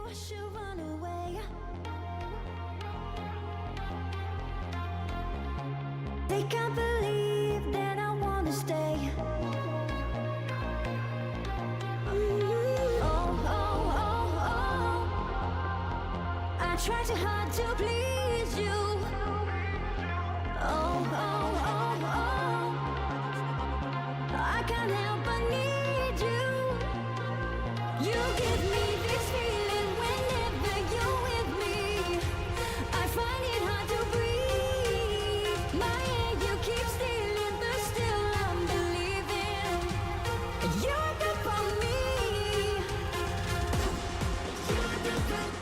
I should run away. They can't believe that I wanna stay. I try too hard to please you. I can't help but need you. You give me this feeling whenever you're with me. I find it hard to breathe. My air you keep stealing, but still I'm believing. You're good for me. You're good for me.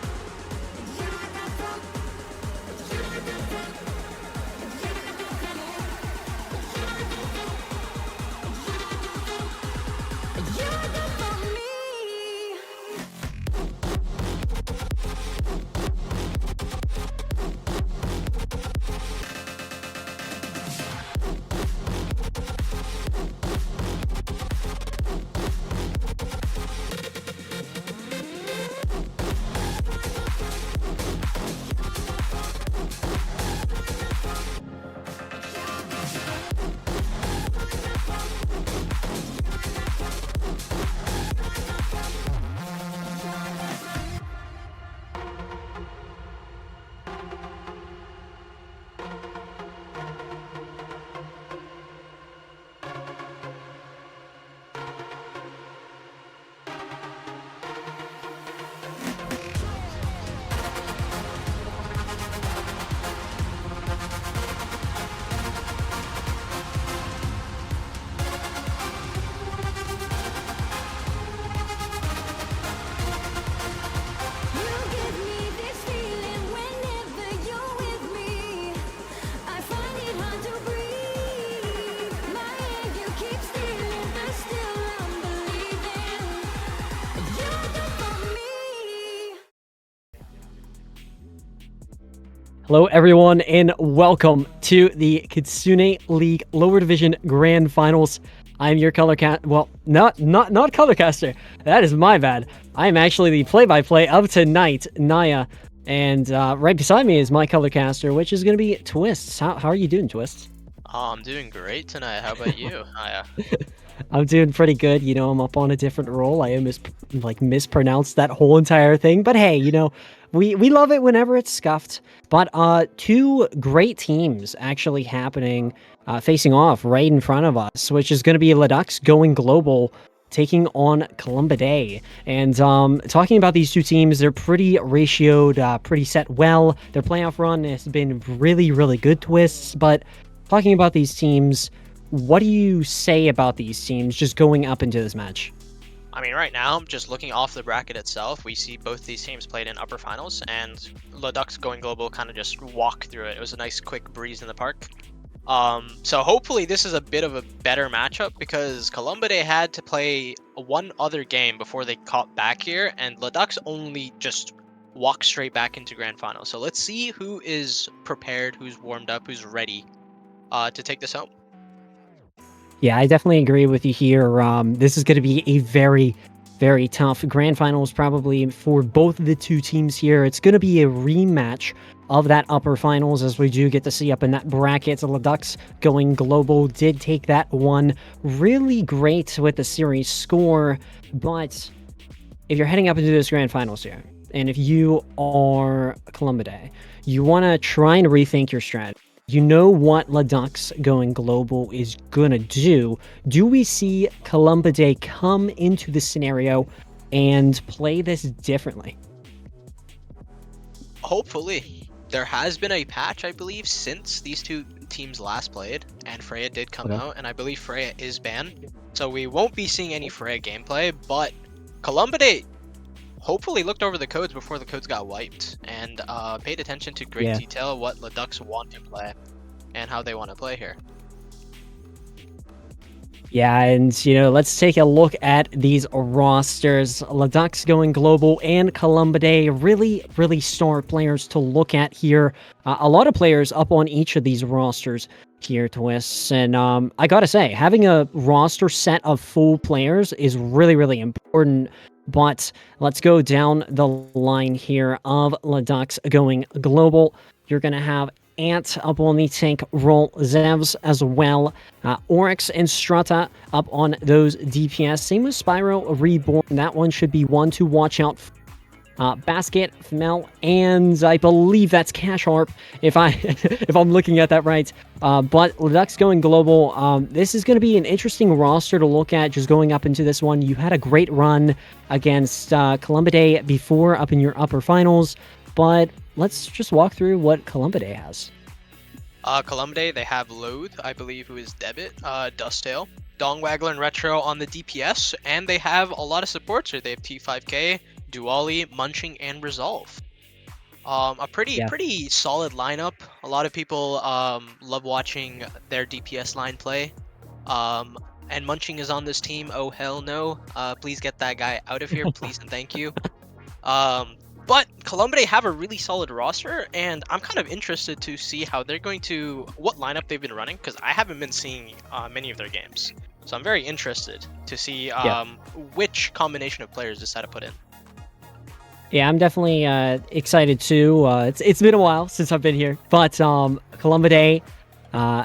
Hello everyone and welcome to the Kitsune League Lower Division Grand Finals. I'm your not colorcaster. That is my bad. I am actually the play-by-play of tonight, Naya, and right beside me is my colorcaster, which is going to be Twists. How are you doing, Twists? Oh, I'm doing great tonight. How about you, Naya? I'm doing pretty good. You know, I'm up on a different role. I mispronounced that whole entire thing, but hey, you know, we love it whenever it's scuffed. But two great teams actually happening, facing off right in front of us, which is going to be LeDucks going global, taking on Columbidae. And talking about these two teams, they're pretty ratioed, pretty set well. Their playoff run has been really, really good, Twists. But talking about these teams, what do you say about these teams just going up into this match? I mean, right now, just looking off the bracket itself, we see both these teams played in upper finals, and LeDucks going global kind of just walked through it. It was a nice quick breeze in the park. So hopefully this is a bit of a better matchup, because Columbidae had to play one other game before they caught back here, and LeDucks only just walked straight back into grand finals. So let's see who is prepared, who's warmed up, who's ready to take this home. Yeah, I definitely agree with you here. This is going to be a very, very tough grand finals probably for both of the two teams here. It's going to be a rematch of that upper finals, as we do get to see up in that bracket. So LeDucks going global did take that one really great with the series score. But if you're heading up into this grand finals here, and if you are Columbidae, you want to try and rethink your strategy. You know what LeDucks going global is gonna do. Do we see Columbidae come into the scenario and play this differently? Hopefully. There has been a patch, I believe, since these two teams last played, and Freya did come out, and I believe Freya is banned. So we won't be seeing any Freya gameplay, but Columbidae hopefully looked over the codes before the codes got wiped, and paid attention to great detail what LeDucks want to play and how they want to play here. Yeah, and, you know, let's take a look at these rosters. LeDucks going global and Columbidae, really, really star players to look at here. A lot of players up on each of these rosters here, Twists. And I gotta say, having a roster set of full players is really, really important. But let's go down the line here of LeDucks going global. You're going to have Ant up on the tank role, Zevs as well. Oryx and Strata up on those DPS. Same with Spyro Reborn. That one should be one to watch out for. Basket, Mel, and I believe that's Cash Harp, if I'm looking at that right. But LeDucks going global. This is going to be an interesting roster to look at just going up into this one. You had a great run against Columbidae before up in your upper finals, but let's just walk through what Columbidae has. Columbidae, they have Loathe, I believe, who is Debit, Dusttail, Dongwaggler and Retro on the DPS, and they have a lot of supports here. They have T5K, Duali, Munching, and Resolve. A pretty solid lineup. A lot of people love watching their DPS line play. And Munching is on this team. Oh hell no! Please get that guy out of here, please and thank you. But Columbidae have a really solid roster, and I'm kind of interested to see how they're going to what lineup they've been running, because I haven't been seeing many of their games. So I'm very interested to see which combination of players decide to put in. Yeah, I'm definitely excited too. It's been a while since I've been here, but Columbidae,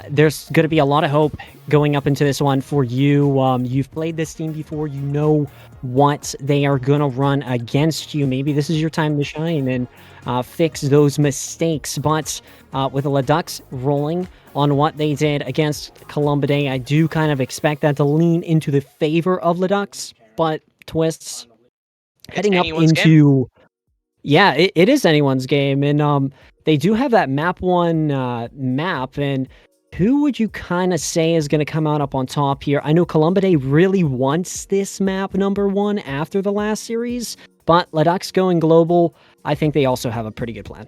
there's going to be a lot of hope going up into this one for you. You've played this team before. You know what they are going to run against you. Maybe this is your time to shine and fix those mistakes. But with the LeDucks rolling on what they did against Columbidae, I do kind of expect that to lean into the favor of LeDucks. But Twists heading up into... Yeah, it is anyone's game, and they do have that map 1 map, and who would you kind of say is going to come out up on top here? I know Columbidae really wants this map number 1 after the last series, but LeDucks going global, I think they also have a pretty good plan.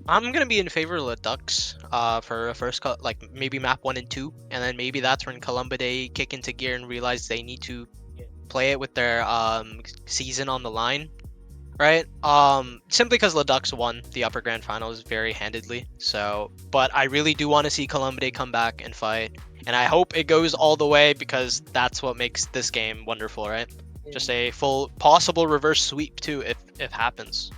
I'm going to be in favor of LeDucks for a first cut, like maybe map 1 and 2, and then maybe that's when Columbidae kick into gear and realize they need to play it with their season on the line. Right? Simply because LeDucks won the upper grand finals very handedly. So, but I really do want to see Columbidae come back and fight. And I hope it goes all the way, because that's what makes this game wonderful, right? Just a full possible reverse sweep too, if it happens.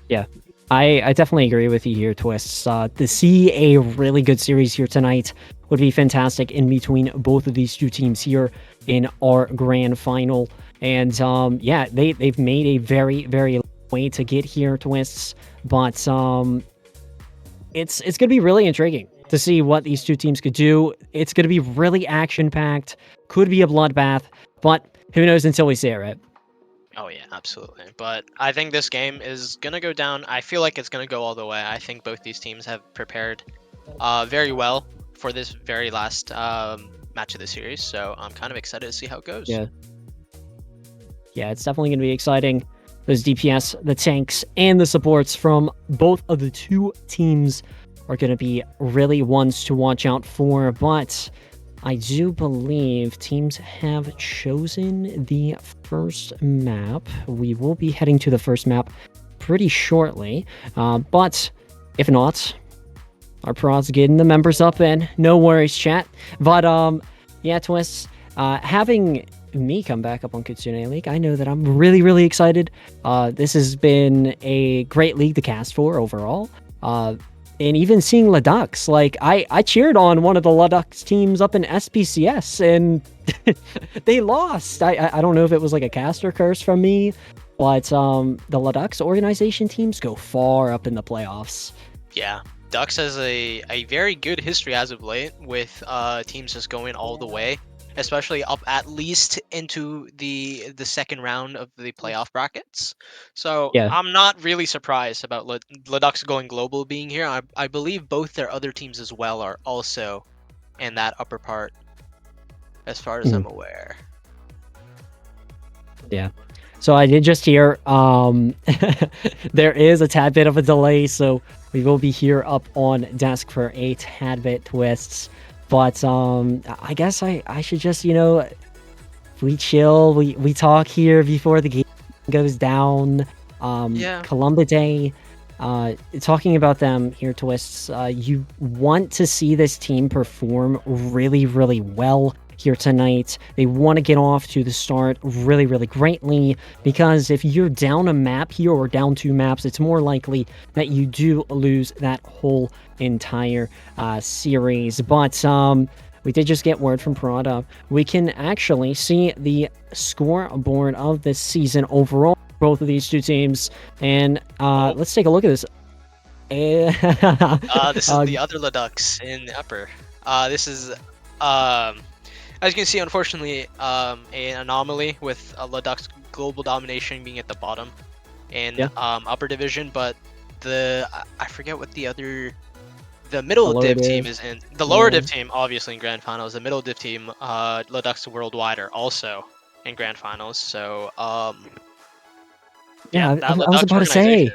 Yeah, I definitely agree with you here, Twists. To see a really good series here tonight would be fantastic in between both of these two teams here in our grand final. And yeah, they've made a very, very way to get here, Twists. But it's going to be really intriguing to see what these two teams could do. It's going to be really action-packed. Could be a bloodbath, but who knows until we see it, right? Oh yeah, absolutely. But I think this game is going to go down. I feel like it's going to go all the way. I think both these teams have prepared very well for this very last match of the series. So I'm kind of excited to see how it goes. Yeah, it's definitely going to be exciting. Those DPS, the tanks, and the supports from both of the two teams are going to be really ones to watch out for. But I do believe teams have chosen the first map. We will be heading to the first map pretty shortly. But if not, our pros getting the members up in. No worries, chat. But yeah, Twists, having me come back up on Kitsune League, I know that I'm really, really excited. This has been a great league to cast for overall. And even seeing LeDucks, like I cheered on one of the LeDucks teams up in SPCS, and they lost. I don't know if it was like a caster curse from me, but the LeDucks organization teams go far up in the playoffs. Yeah, Ducks has a very good history as of late, with teams just going all the way, especially up at least into the second round of the playoff brackets. So Yeah. I'm not really surprised about LeDucks going global being here. I believe both their other teams as well are also in that upper part, as far as I'm aware. Yeah. So I did just hear there is a tad bit of a delay, so we will be here up on desk for a tad bit, Twists. But I guess I should just, we chill, we talk here before the game goes down. Yeah. Columbidae, talking about them here, Twists, you want to see this team perform really, really well here tonight. They want to get off to the start really, really greatly, because if you're down a map here or down 2 maps, it's more likely that you do lose that whole entire series. But we did just get word from Prada. We can actually see the scoreboard of this season overall, both of these two teams, and let's take a look at this. This is the other LeDucks in the upper. This is, as you can see, unfortunately, an anomaly with LeDucks global domination being at the bottom in upper division, but I forget what the middle div team is in. The lower div team, obviously, in grand finals. The middle div team, LeDucks Worldwide, are also in grand finals. So, yeah, that I was LeDucks about to say.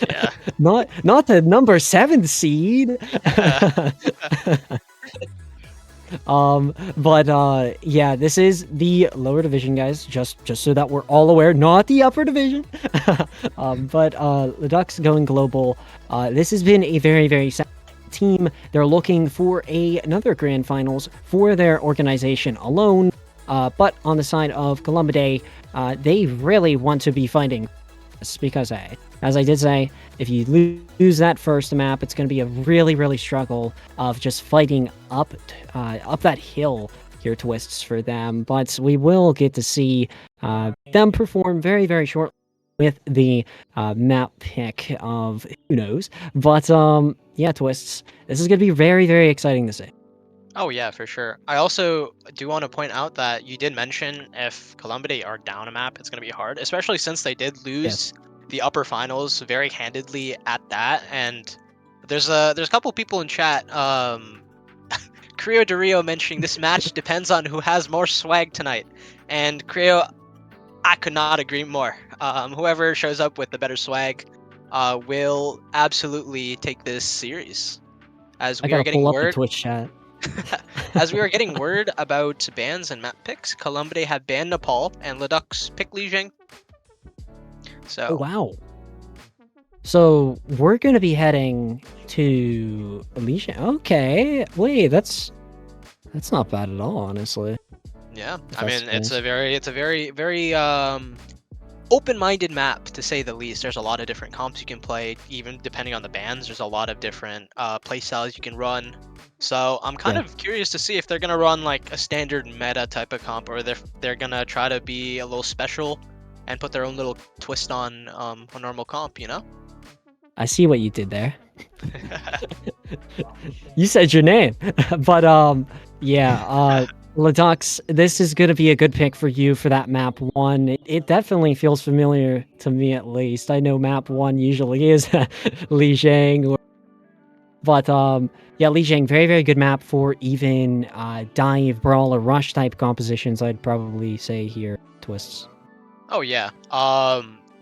Yeah. Not the number 7 seed. But yeah, this is the lower division, guys. Just so that we're all aware, not the upper division. But the Ducks going global. This has been a very, very sad team. They're looking for another grand finals for their organization alone. But on the side of Columbidae, they really want to be fighting this because, as I did say, if you lose that first map, it's going to be a really, really struggle of just fighting up that hill here, Twists, for them. But we will get to see them perform very, very shortly with the map pick of who knows. But yeah, Twists, this is going to be very, very exciting to see. Oh yeah, for sure. I also do want to point out that you did mention if Columbidae are down a map, it's going to be hard, especially since they did lose the upper finals very handedly at that. And there's a couple people in chat, Creo de Rio mentioning this match depends on who has more swag tonight. And Creo, I could not agree more. Whoever shows up with the better swag will absolutely take this series. As I we are gotta getting pull up the word Twitch chat. As we are getting word about bans and map picks, Columbidae have banned Nepal and LeDucks pick Lijiang. So Oh, wow. So we're gonna be heading to Alicia. Okay, wait, that's not bad at all, honestly. yeah, If I that's mean the it's case. a very open-minded map, to say the least. There's a lot of different comps you can play, even depending on the bans. There's a lot of different play styles you can run. So I'm kind Yeah. of curious to see if they're gonna run like a standard meta type of comp, or they're gonna try to be a little special and put their own little twist on a normal comp, you know? I see what you did there. You said your name, but yeah, LeDucks, this is gonna be a good pick for you for that map 1. It definitely feels familiar to me, at least. I know map 1 usually is Lijiang, but yeah, Lijiang, very, very good map for even dive, brawl, or rush type compositions, I'd probably say here, Twists. Oh yeah.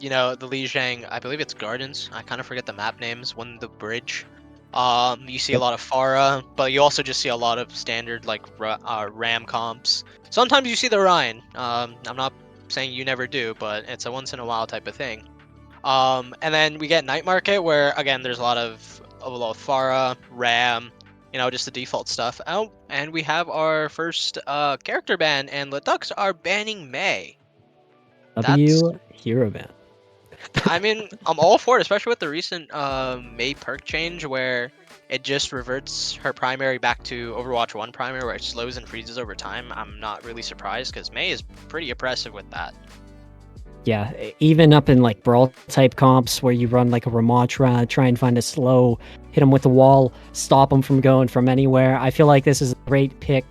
You know, the Lijiang, I believe it's Gardens. I kind of forget the map names. One, the bridge. You see a Yep. lot of Farah, but you also just see a lot of standard like Ram comps. Sometimes you see the Rhine. I'm not saying you never do, but it's a once in a while type of thing. And then we get Night Market, where again there's a lot of Farah, Ram, you know, just the default stuff. Oh, and we have our first character ban, and LeDucks are banning May. That's Hero Band. I mean, I'm all for it, especially with the recent May perk change where it just reverts her primary back to Overwatch 1 primary, where it slows and freezes over time. I'm not really surprised because May is pretty oppressive with that. Yeah, even up in like brawl type comps where you run like a Ramatra, try and find a slow, hit them with the wall, stop them from going from anywhere. I feel like this is a great pick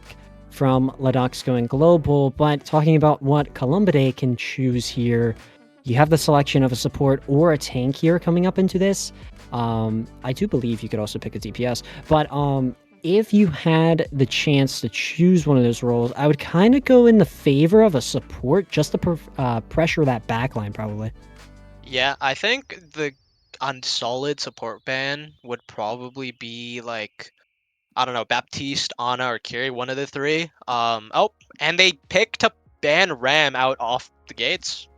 from LeDucks going global. But talking about what Columbidae can choose here, you have the selection of a support or a tank here coming up into this. I do believe you could also pick a DPS, but if you had the chance to choose one of those roles, I would kind of go in the favor of a support just to pressure that backline, probably. Yeah, I think the unsolid support ban would probably be like, I don't know, Baptiste, Ana, or Kiri, one of the three. Oh, and they picked to ban Ram out off the gates.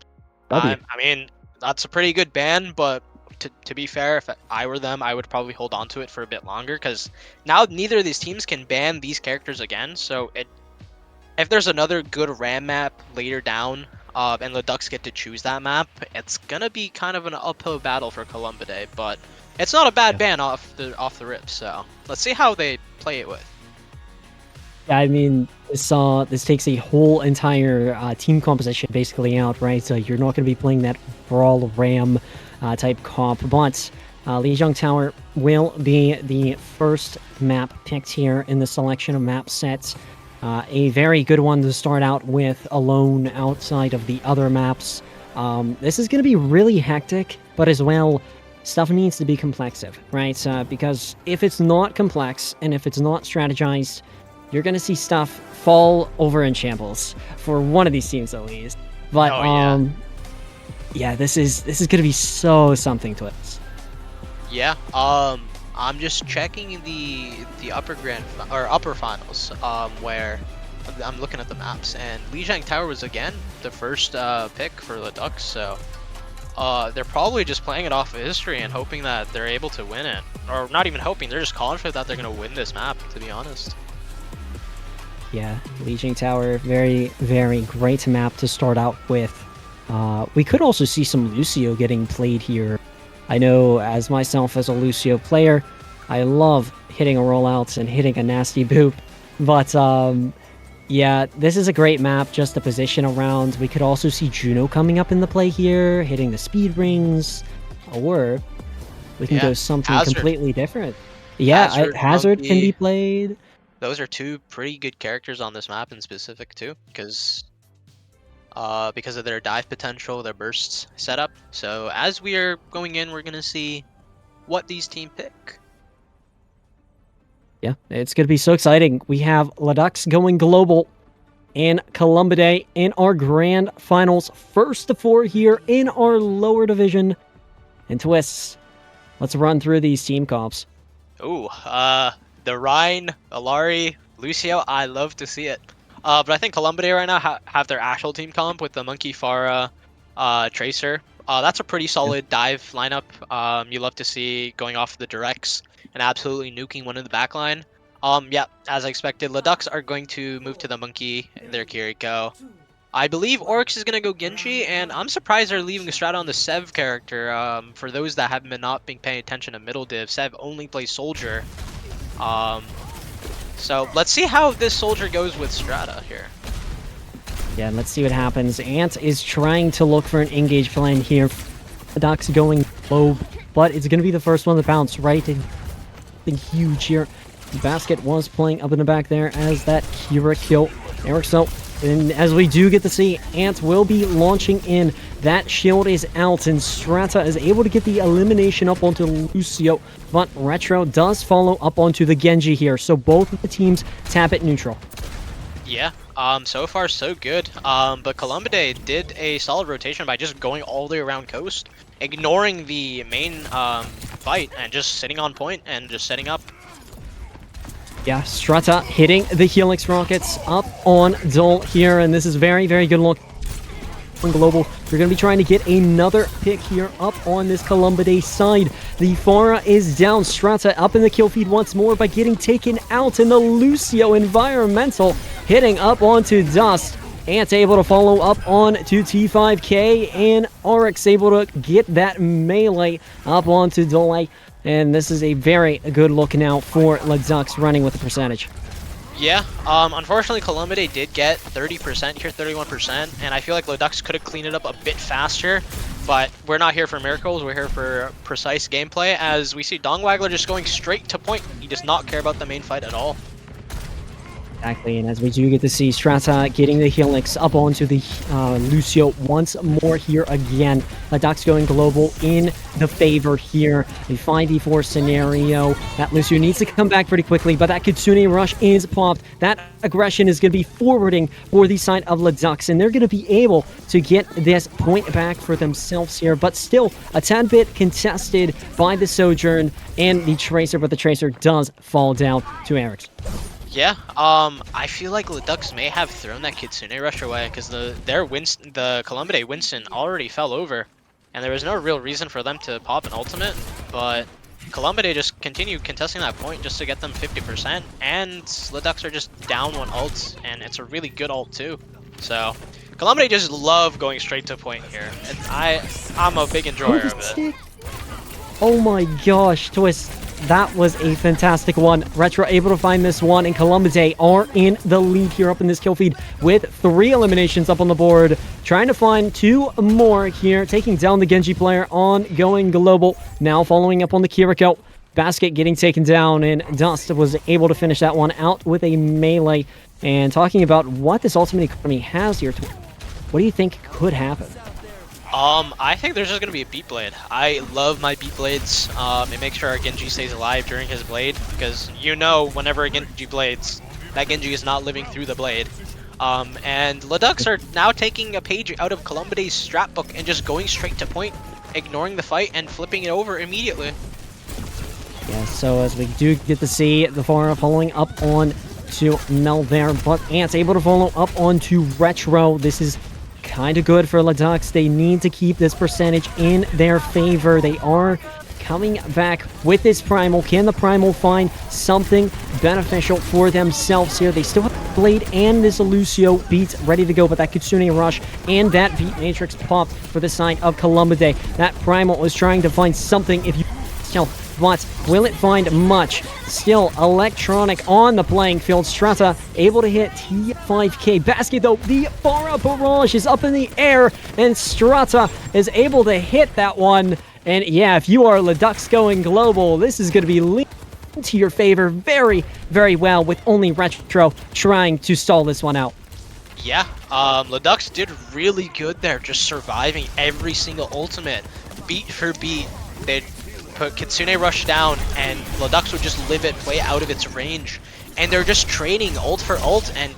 W. I mean, that's a pretty good ban, but to be fair, if I were them, I would probably hold on to it for a bit longer, because now neither of these teams can ban these characters again. So if there's another good Ram map later down, and the Ducks get to choose that map, it's gonna be kind of an uphill battle for Columbidae, but it's not a bad ban off the rip. So let's see how they play it with. Yeah, I mean, this takes a whole entire team composition basically out, right? So you're not going to be playing that Brawl Ram type comp, but Lijiang Tower will be the first map picked here in the selection of map sets. A very good one to start out with alone outside of the other maps. This is going to be really hectic, but as well, stuff needs to be complexive, right? Because if it's not complex and if it's not strategized, you're going to see stuff fall over in shambles for one of these teams at least. But yeah, this is going to be so something to us. Yeah. I'm just checking the upper finals, where I'm looking at the maps, and Lijiang Tower was again the first pick for LeDucks. So they're probably just playing it off of history and hoping that they're able to win it, or not even hoping, they're just confident that they're gonna win this map. To be honest. Yeah, Lijiang Tower, very, very great map to start out with. We could also see some Lucio getting played here. I know, as myself as a Lucio player, I love hitting a rollout and hitting a nasty boop. But, yeah, this is a great map just to position around. We could also see Juno coming up in the play here, hitting the speed rings, or we can go something completely different. Yeah, Hazard can be played. Those are two pretty good characters on this map in specific too, because of their dive potential, their bursts setup. So as we are going in, we're gonna see what these teams pick. Yeah, it's gonna be so exciting. We have LeDucks going global and Columbidae in our grand finals. First to four here in our lower division. And Twists, let's run through these team comps. Ooh, the Rhine, Alari, Lucio, I love to see it. But I think Columbidae right now have their actual team comp with the Monkey Pharah, Tracer. That's a pretty solid dive lineup. You love to see going off the directs and absolutely nuking one in the backline. Yeah, as I expected, LeDucks are going to move to the Monkey, their Kiriko. I believe Oryx is going to go Genji, and I'm surprised they're leaving Strata on the Sev character. For those that have been not been paying attention to middle div, Sev only plays Soldier. So let's see how this Soldier goes with Strata here. Yeah, let's see what happens. Ant is trying to look for an engage plan here. LeDucks going low, but it's going to be the first one to bounce, right? Something huge here. Basket was playing up in the back there as that Kira kill. Eric, so, and as we do get to see, Ant will be launching in. That shield is out, and Strata is able to get the elimination up onto Lucio, but Retro does follow up onto the Genji here, so both of the teams tap it neutral. Yeah, so far so good. But Columbidae did a solid rotation by just going all the way around coast, ignoring the main fight, and just sitting on point and just setting up. Yeah, Strata hitting the Helix rockets up on Dole here, and this is very, very good look. On global, you're going to be trying to get another pick here up on this Columbidae side. The Pharah is down. Strata up in the kill feed once more by getting taken out, and the Lucio environmental hitting up onto Dust. Ant able to follow up on to T5K, and Oryx able to get that melee up onto Dole. And this is a very good look now for LeDucks running with the percentage. Yeah, unfortunately Columbidae did get 30% here, 31%, and I feel like LeDucks could have cleaned it up a bit faster, but we're not here for miracles, we're here for precise gameplay, as we see Dongwaggler just going straight to point. He does not care about the main fight at all. Exactly, and as we do get to see Strata getting the Helix up onto the Lucio once more here again. LeDucks going global in the favor here. A 5v4 scenario. That Lucio needs to come back pretty quickly, but that Kitsune rush is popped. That aggression is going to be forwarding for the side of LeDucks, and they're going to be able to get this point back for themselves here, but still a tad bit contested by the Sojourn and the Tracer, but the Tracer does fall down to Eric's. Yeah, I feel like LeDucks may have thrown that Kitsune rush away, because the Columbidae Winston already fell over. and there was no real reason for them to pop an ultimate, but Columbidae just continued contesting that point just to get them 50%, and LeDucks are just down one ult, and it's a really good ult too. So Columbidae just love going straight to point here, and I'm a big enjoyer of it. Oh my gosh, Twist. That was a fantastic one. Retro able to find this one, and Columbidae are in the lead here up in this kill feed with 3 eliminations up on the board. Trying to find 2 more here, taking down the Genji player on going global. Now following up on the Kiriko. Basket getting taken down, and Dust was able to finish that one out with a melee. And talking about what this Ultimate economy has here, what do you think could happen? I think there's just gonna be a beat blade. I love my beat blades. It makes sure our Genji stays alive during his blade, because you know whenever a Genji blades, that Genji is not living through the blade. And LeDucks are now taking a page out of Columbidae's strat book and just going straight to point, ignoring the fight and flipping it over immediately. Yeah, so as we do get to see the Pharah following up on to Mel there, but Ant's able to follow up onto Retro. This is kind of good for LeDucks. They need to keep this percentage in their favor. They are coming back with this Primal. Can the Primal find something beneficial for themselves here? They still have Blade and this Lucio beat ready to go, but that Kitsune rush and that beat Matrix pop for the side of Columbidae. That Primal was trying to find something, if you tell, but will it find much? Still electronic on the playing field. Strata able to hit T5K. Basket though, the Pharah barrage is up in the air, and Strata is able to hit that one. And yeah, if you are LeDucks going global, this is going to be leaning to your favor very, very well, with only Retro trying to stall this one out. Yeah, LeDucks did really good there, just surviving every single ultimate, beat for beat. They'd put Kitsune rush down, and LeDucks would just live it, play out of its range. And they're just trading ult for ult, and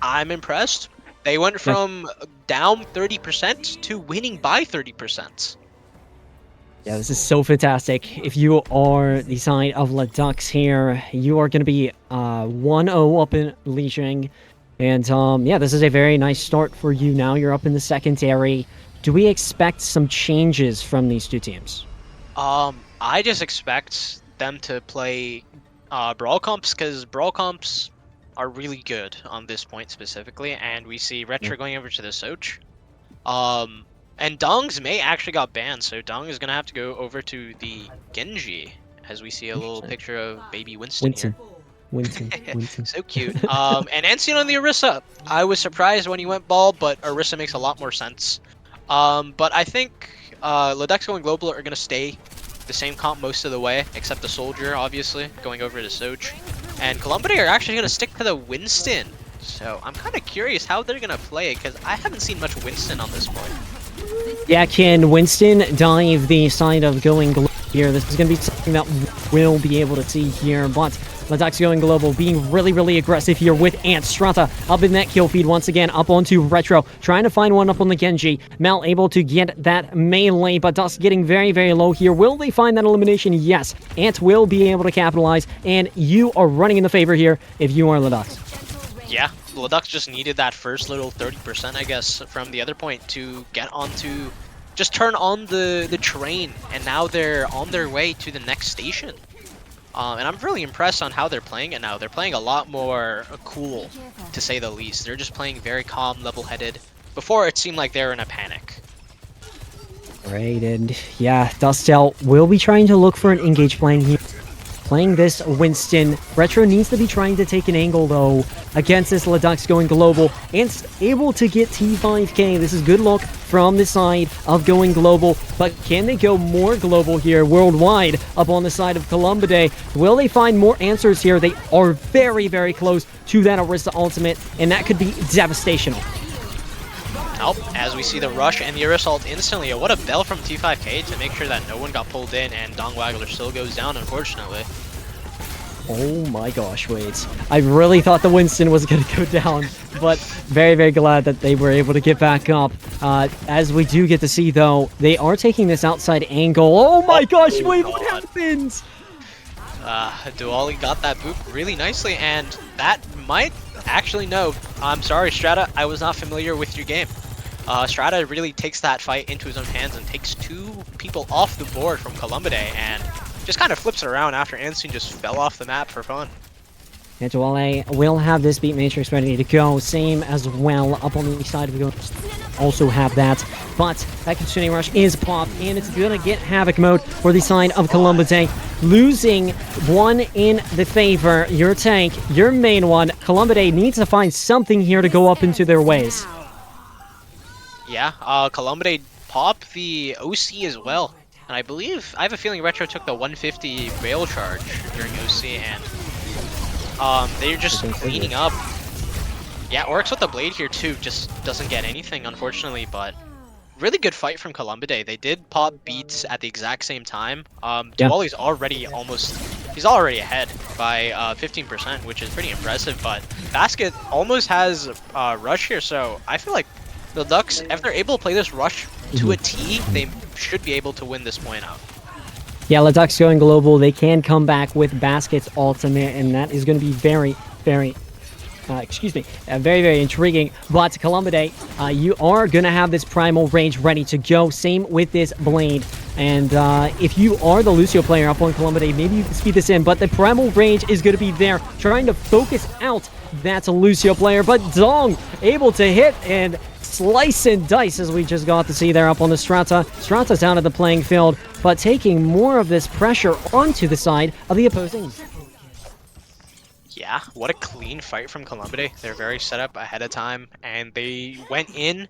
I'm impressed. They went from down 30% to winning by 30%. Yeah, this is so fantastic. If you are the side of LeDucks here, you are going to be 1-0 up in Lijiang. And yeah, this is a very nice start for you now. You're up in the secondary. Do we expect some changes from these two teams? I just expect them to play brawl comps, because brawl comps are really good on this point specifically, and we see Retro going over to the Soch. And Dong's May actually got banned, so Dong is gonna have to go over to the Genji, as we see a little picture of baby Winston here. Winston. So cute. And Ancien on the Orisa. I was surprised when he went ball, but Orisa makes a lot more sense. But I think LeDucks going global are gonna stay the same comp most of the way, except the Soldier, obviously, going over to Soch. And Columbidae are actually going to stick to the Winston. So I'm kind of curious how they're going to play it, because I haven't seen much Winston on this point. Yeah, can Winston dive the side of going global here? This is going to be something that we'll be able to see here, but LeDucks going global, being really, really aggressive here with Ant. Strata up in that kill feed once again, up onto Retro, trying to find one up on the Genji. Mel able to get that melee, but Dust getting very, very low here. Will they find that elimination? Yes. Ant will be able to capitalize, and you are running in the favor here if you are LeDucks. Yeah, LeDucks just needed that first little 30%, I guess, from the other point to get onto, just turn on the train, and now they're on their way to the next station. And I'm really impressed on how they're playing it now. They're playing a lot more cool, to say the least. They're just playing very calm, level-headed. Before, it seemed like they were in a panic. Right, and yeah, Dustel will be trying to look for an engage playing here. Playing this Winston. Retro needs to be trying to take an angle, though, against this LeDucks going global, and able to get T5K. This is good luck from the side of going global, but can they go more global here worldwide up on the side of Columbidae? Will they find more answers here? They are very, very close to that Orisa ultimate, and that could be devastational. Nope, as we see the rush and the Orisa ult instantly. What a bell from T5K to make sure that no one got pulled in, and Dong Waggler still goes down, unfortunately. Oh my gosh, wait. I really thought the Winston was going to go down, but very, very glad that they were able to get back up. As we do get to see, though, they are taking this outside angle. Oh my gosh, wait, what happens? Duali got that boop really nicely, and that might actually, no, I'm sorry, Strata, I was not familiar with your game. Strata really takes that fight into his own hands and takes 2 people off the board from Columbidae and just kind of flips it around after Ansteen just fell off the map for fun. Kitsune will have this beat matrix ready to go. Same as well up on the side. We go also have that. But that Kitsune rush is popped, and it's going to get Havoc mode for the side of Columbidae. Losing one in the favor. Your tank, your main one. Columbidae needs to find something here to go up into their ways. Yeah, Columbidae pop the OC as well. And I have a feeling Retro took the 150 rail charge during OC, and they're just cleaning up. Yeah, Oryx with the blade here too, just doesn't get anything unfortunately, but really good fight from Columbidae. They did pop beats at the exact same time. Diwali's already he's already ahead by 15%, which is pretty impressive, but Basket almost has rush here, so I feel like the LeDucks, if they're able to play this rush to a T, they should be able to win this point out. Yeah, LeDucks going global. They can come back with Basket's ultimate, and that is going to be very, very intriguing. But Columbidae, you are going to have this primal range ready to go. Same with this blade. And if you are the Lucio player up on Columbidae, maybe you can speed this in. But the primal range is going to be there, trying to focus out that Lucio player. But Dong able to hit and slice and dice, as we just got to see there up on the Strata. Strata's down at the playing field, but taking more of this pressure onto the side of the opposing. Yeah, what a clean fight from Columbidae. They're very set up ahead of time, and they went in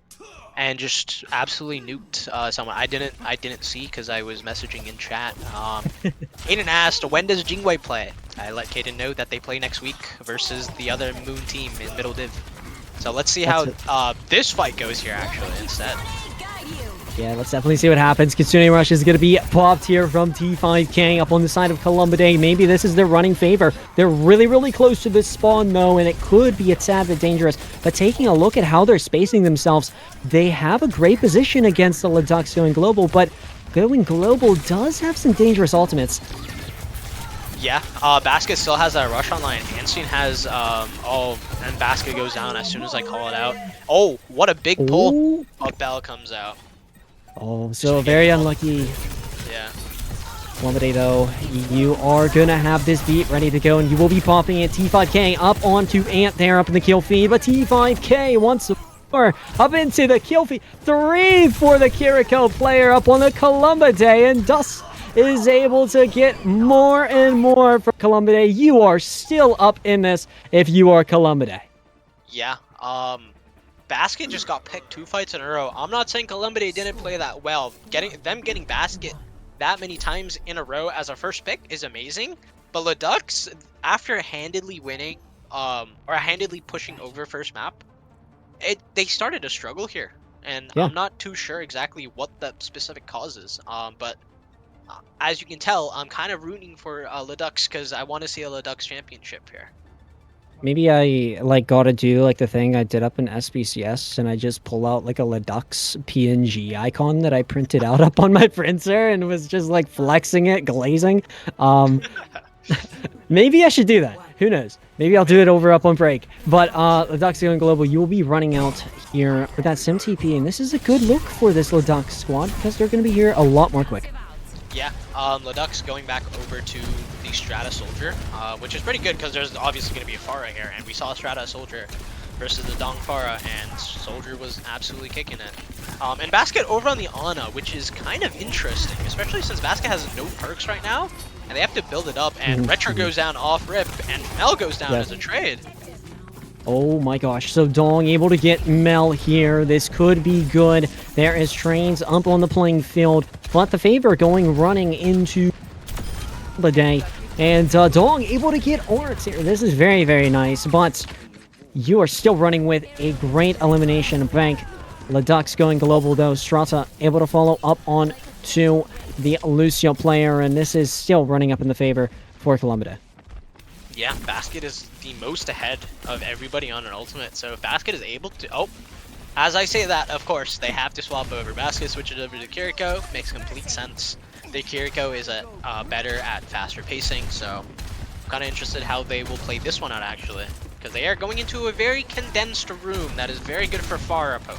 and just absolutely nuked someone. I didn't see because I was messaging in chat. Kaden asked, when does Jingwei play? I let Kaden know that they play next week versus the other Moon team in Middle Div. So let's see how this fight goes here actually instead. Yeah, let's definitely see what happens. Kitsune Rush is going to be popped here from T5K up on the side of Columbidae. Maybe this is their running favor. They're really, really close to this spawn, though, and it could be a tad bit dangerous. But taking a look at how they're spacing themselves, they have a great position against the LeDucks going global, but going global does have some dangerous ultimates. Yeah, Basket still has that rush online. Ansteen has, and Basket goes down as soon as I call it out. Oh, what a big pull. A Bell comes out. Oh, so very unlucky. Yeah. Columbidae, though, you are going to have this beat ready to go, and you will be popping it. T5K up onto Ant there up in the kill feed, but T5K once more up into the kill feed. 3 for the Kiriko player up on the Columbidae, and Dust is able to get more and more from Columbidae. You are still up in this if you are Columbidae. Yeah, Basket just got picked 2 fights in a row. I'm not saying Columbidae didn't play that well. Getting Basket that many times in a row as a first pick is amazing. But LeDucks, after handedly winning, or handedly pushing over first map, they started to struggle here. And yeah. I'm not too sure exactly what the specific cause is. But as you can tell, I'm kind of rooting for LeDucks because I want to see a LeDucks championship here. Maybe I gotta do the thing I did up in SBCS, and I just pull out a LeDucks PNG icon that I printed out up on my printer and was just flexing it, glazing. Maybe I should do that. Who knows? Maybe I'll do it over up on break. But LeDucks going global, you will be running out here with that Sim TP, and this is a good look for this LeDucks squad because they're going to be here a lot more quick. Yeah, LeDucks going back over to the Strata Soldier, which is pretty good because there's obviously going to be a Pharah here, and we saw Strata Soldier versus the Dong Pharah, and Soldier was absolutely kicking it. And Basket over on the Ana, which is kind of interesting, especially since Basket has no perks right now, and they have to build it up, and Retro goes down off rip, and Mel goes down as a trade. Oh my gosh, so Dong able to get Mel here. This could be good. There is Trains up on the playing field, but the favor running into the day. And Dong able to get Oryx here. This is very, very nice, but you are still running with a great elimination bank. LeDucks going global though. Strata able to follow up on to the Lucio player, and this is still running up in the favor for Columbidae. Yeah, Basket is the most ahead of everybody on an ultimate, so if Basket is able to... Oh, as I say that, of course, they have to swap over. Basket switches over to Kiriko, makes complete sense. The Kiriko is better at faster pacing, so I'm kind of interested how they will play this one out, actually. Because they are going into a very condensed room that is very good for Pharah poke.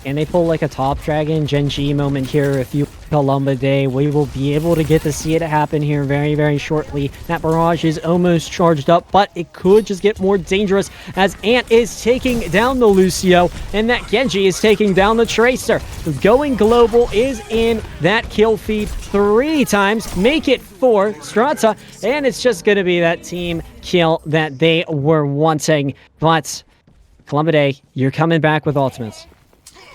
and they pull like a top dragon Genji moment here. If you Columbidae, we will be able to get to see it happen here very, very shortly. That barrage is almost charged up, but it could just get more dangerous as Ant is taking down the Lucio, and that Genji is taking down the Tracer. Going global is in that kill feed 3 times, make it 4 Strata, and it's just going to be that team kill that they were wanting. But Columbidae, you're coming back with ultimates.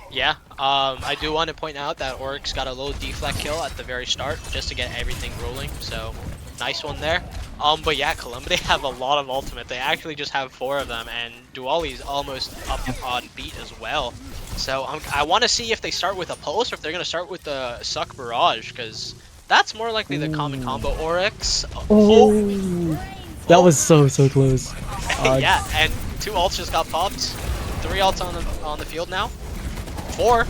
Yeah, I do want to point out that Oryx got a little deflect kill at the very start just to get everything rolling, so nice one there. But yeah, Columbidae have a lot of ultimate. They actually just have 4 of them, and Duali's almost up on beat as well. So I want to see if they start with a Pulse or if they're going to start with the Suck Barrage, because that's more likely the common combo. Oryx. That was so close. Yeah, and 2 ults just got popped. 3 ults on the field now. 4.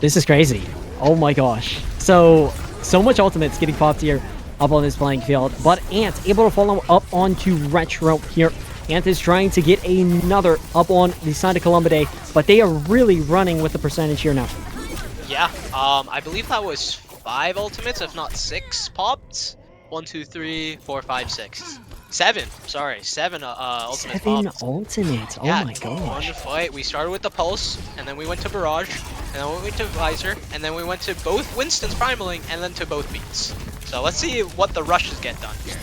This is crazy. Oh my gosh. So much ultimates getting popped here up on this playing field. But Ant able to follow up onto Retro here. Ant is trying to get another up on the side of Columbidae, but they are really running with the percentage here now. Yeah, I believe that was 5 ultimates, if not 6 popped. 1, 2, 3, 4, 5, 6. 7, sorry, 7 ultimates. 7 ultimates. Oh yeah, my gosh. On the fight, we started with the Pulse, and then we went to Barrage, and then we went to Visor, and then we went to both Winston's Primaling, and then to both Beats. So let's see what the rushes get done here.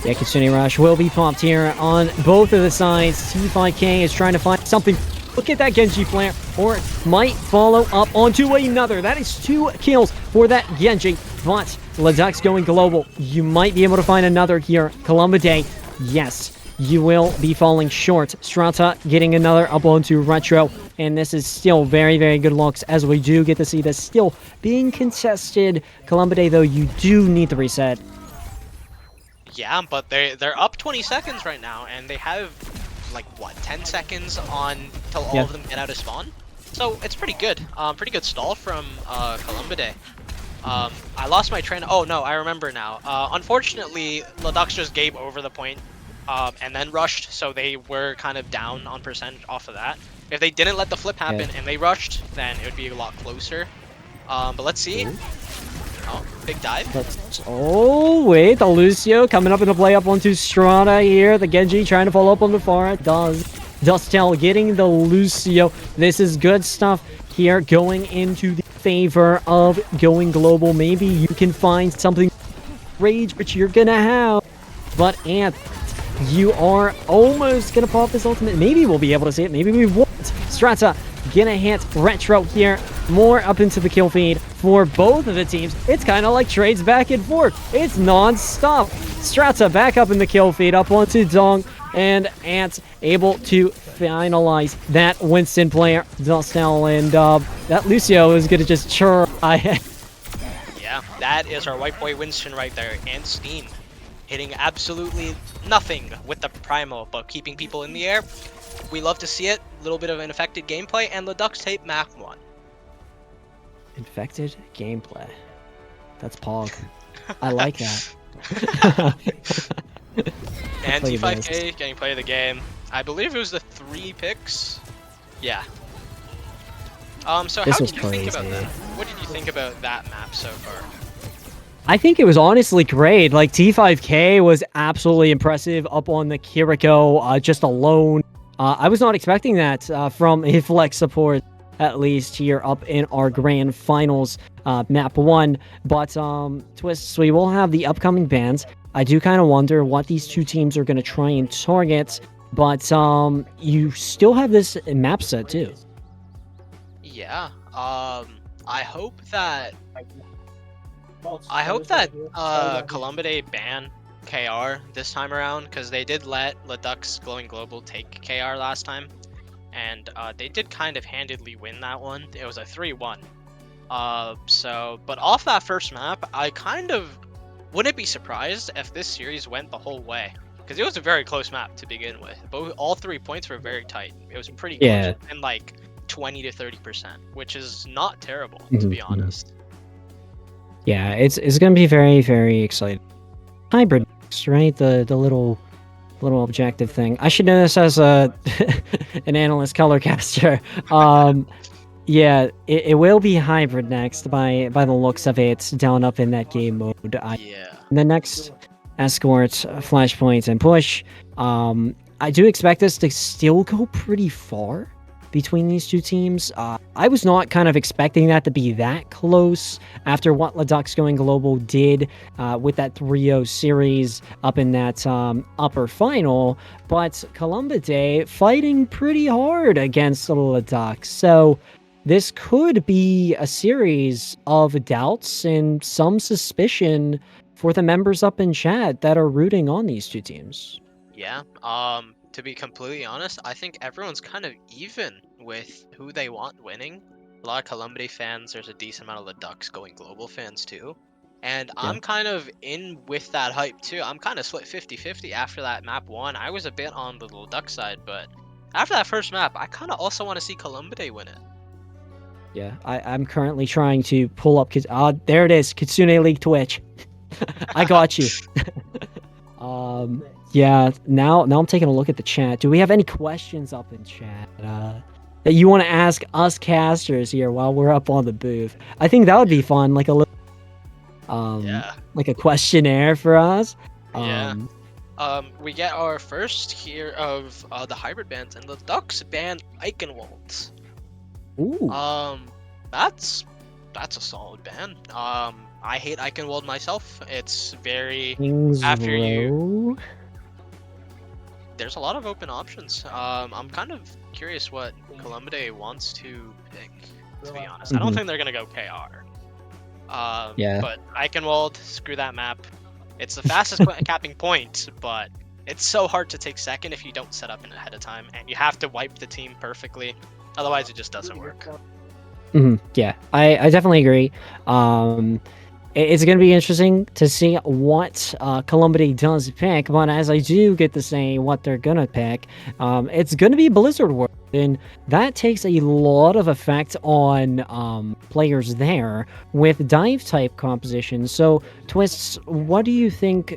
Yeah, Kitsune Rush will be popped here on both of the sides. T5K is trying to find something. Look at that Genji flare, or it might follow up onto another. That is 2 kills for that Genji, but LeDucks going global. You might be able to find another here. Columbidae, yes, you will be falling short. Strata getting another up onto Retro, and this is still very, very good looks as we do get to see this still being contested. Columbidae, though, you do need the reset. Yeah, but they're up 20 seconds right now, and they have like what 10 seconds on till all of them get out of spawn. So it's pretty good. Pretty good stall from Columbidae. I lost my train. Oh no, I remember now. Unfortunately, LeDucks just gave over the point and then rushed, so they were kind of down on percentage off of that. If they didn't let the flip happen and they rushed, then it would be a lot closer. But let's see. Oh, big dive. Oh, wait, the Lucio coming up into play up onto Strata here. The Genji trying to follow up on the far. Dustel getting the Lucio. This is good stuff here going into the favor of going global. Maybe you can find something rage which you're gonna have. But Ant, you are almost gonna pop this ultimate. Maybe we'll be able to see it. Maybe we won't. Strata gonna hit Retro here. More up into the kill feed for both of the teams. It's kind of like trades back and forth. It's non-stop. Strata back up in the kill feed, up onto Dong, and Ant able to finalize that Winston player, Dustel, and that Lucio is gonna just churr. Yeah, that is our white boy Winston right there, and Steen hitting absolutely nothing with the Primal, but keeping people in the air. We love to see it. A little bit of infected gameplay, and LeDucks tape Map 1. Infected gameplay. That's Pog. I like that. And T5K getting play of the game. I believe it was the 3 picks. Yeah. So how did you think about that? What did you think about that map so far? I think it was honestly great. Like, T5K was absolutely impressive up on the Kiriko, just alone. I was not expecting that from a flex support, at least here up in our grand finals, map 1. But Twists, we will have the upcoming bans. I do kind of wonder what these 2 teams are going to try and target. But you still have this map set too. Yeah. I hope that Columbidae ban KR this time around, because they did let LeDucks Glowing Global take KR last time, and they did kind of handedly win that one. It was a 3-1. But off that first map, I kind of wouldn't be surprised if this series went the whole way, because it was a very close map to begin with. All 3 points were very tight. It was pretty close, and like 20 to 30%, which is not terrible, to be honest. Yeah, it's gonna be very, very exciting. Hybrid, right? The little objective thing. I should know this as a an analyst color caster. Yeah, it will be hybrid next by the looks of it, down up in that game mode. Yeah. The next escort, flashpoint, and push. I do expect us to still go pretty far between these two teams. I was not kind of expecting that to be that close after what LeDucks going global did with that 3-0 series up in that upper final, but Columbidae fighting pretty hard against the LeDucks. So this could be a series of doubts and some suspicion for the members up in chat that are rooting on these two teams. Yeah. To be completely honest, I think everyone's kind of even with who they want winning. A lot of Columbidae fans, there's a decent amount of LeDucks going global fans too. And Yeah. I'm kind of in with that hype too. I'm kind of split 50-50 after that map 1. I was a bit on the LeDuck side, but after that first map, I kind of also want to see Columbidae win it. Yeah, I'm currently trying to pull up. There it is, Kitsune League Twitch. I got you. Yeah. Now I'm taking a look at the chat. Do we have any questions up in chat that you want to ask us casters here while we're up on the booth? I think that would be fun, like a little, Yeah. like a questionnaire for us. Yeah. We get our first here of the hybrid bans, and the Ducks ban Eichenwalds. Ooh. That's a solid ban. I hate Eichenwald myself. It's very Kings after you. Row? There's a lot of open options. I'm kind of curious what Columbidae wants to pick. To be honest, I don't think they're gonna go KR. Yeah. But Eichenwald, screw that map. It's the fastest capping point, but it's so hard to take second if you don't set up in ahead of time, and you have to wipe the team perfectly. Otherwise, it just doesn't work. Yeah, I definitely agree. It's going to be interesting to see what Columbidae does pick, but as I do get to say what they're going to pick, it's going to be Blizzard World, and that takes a lot of effect on players there with dive type composition. So, Twists, what do you think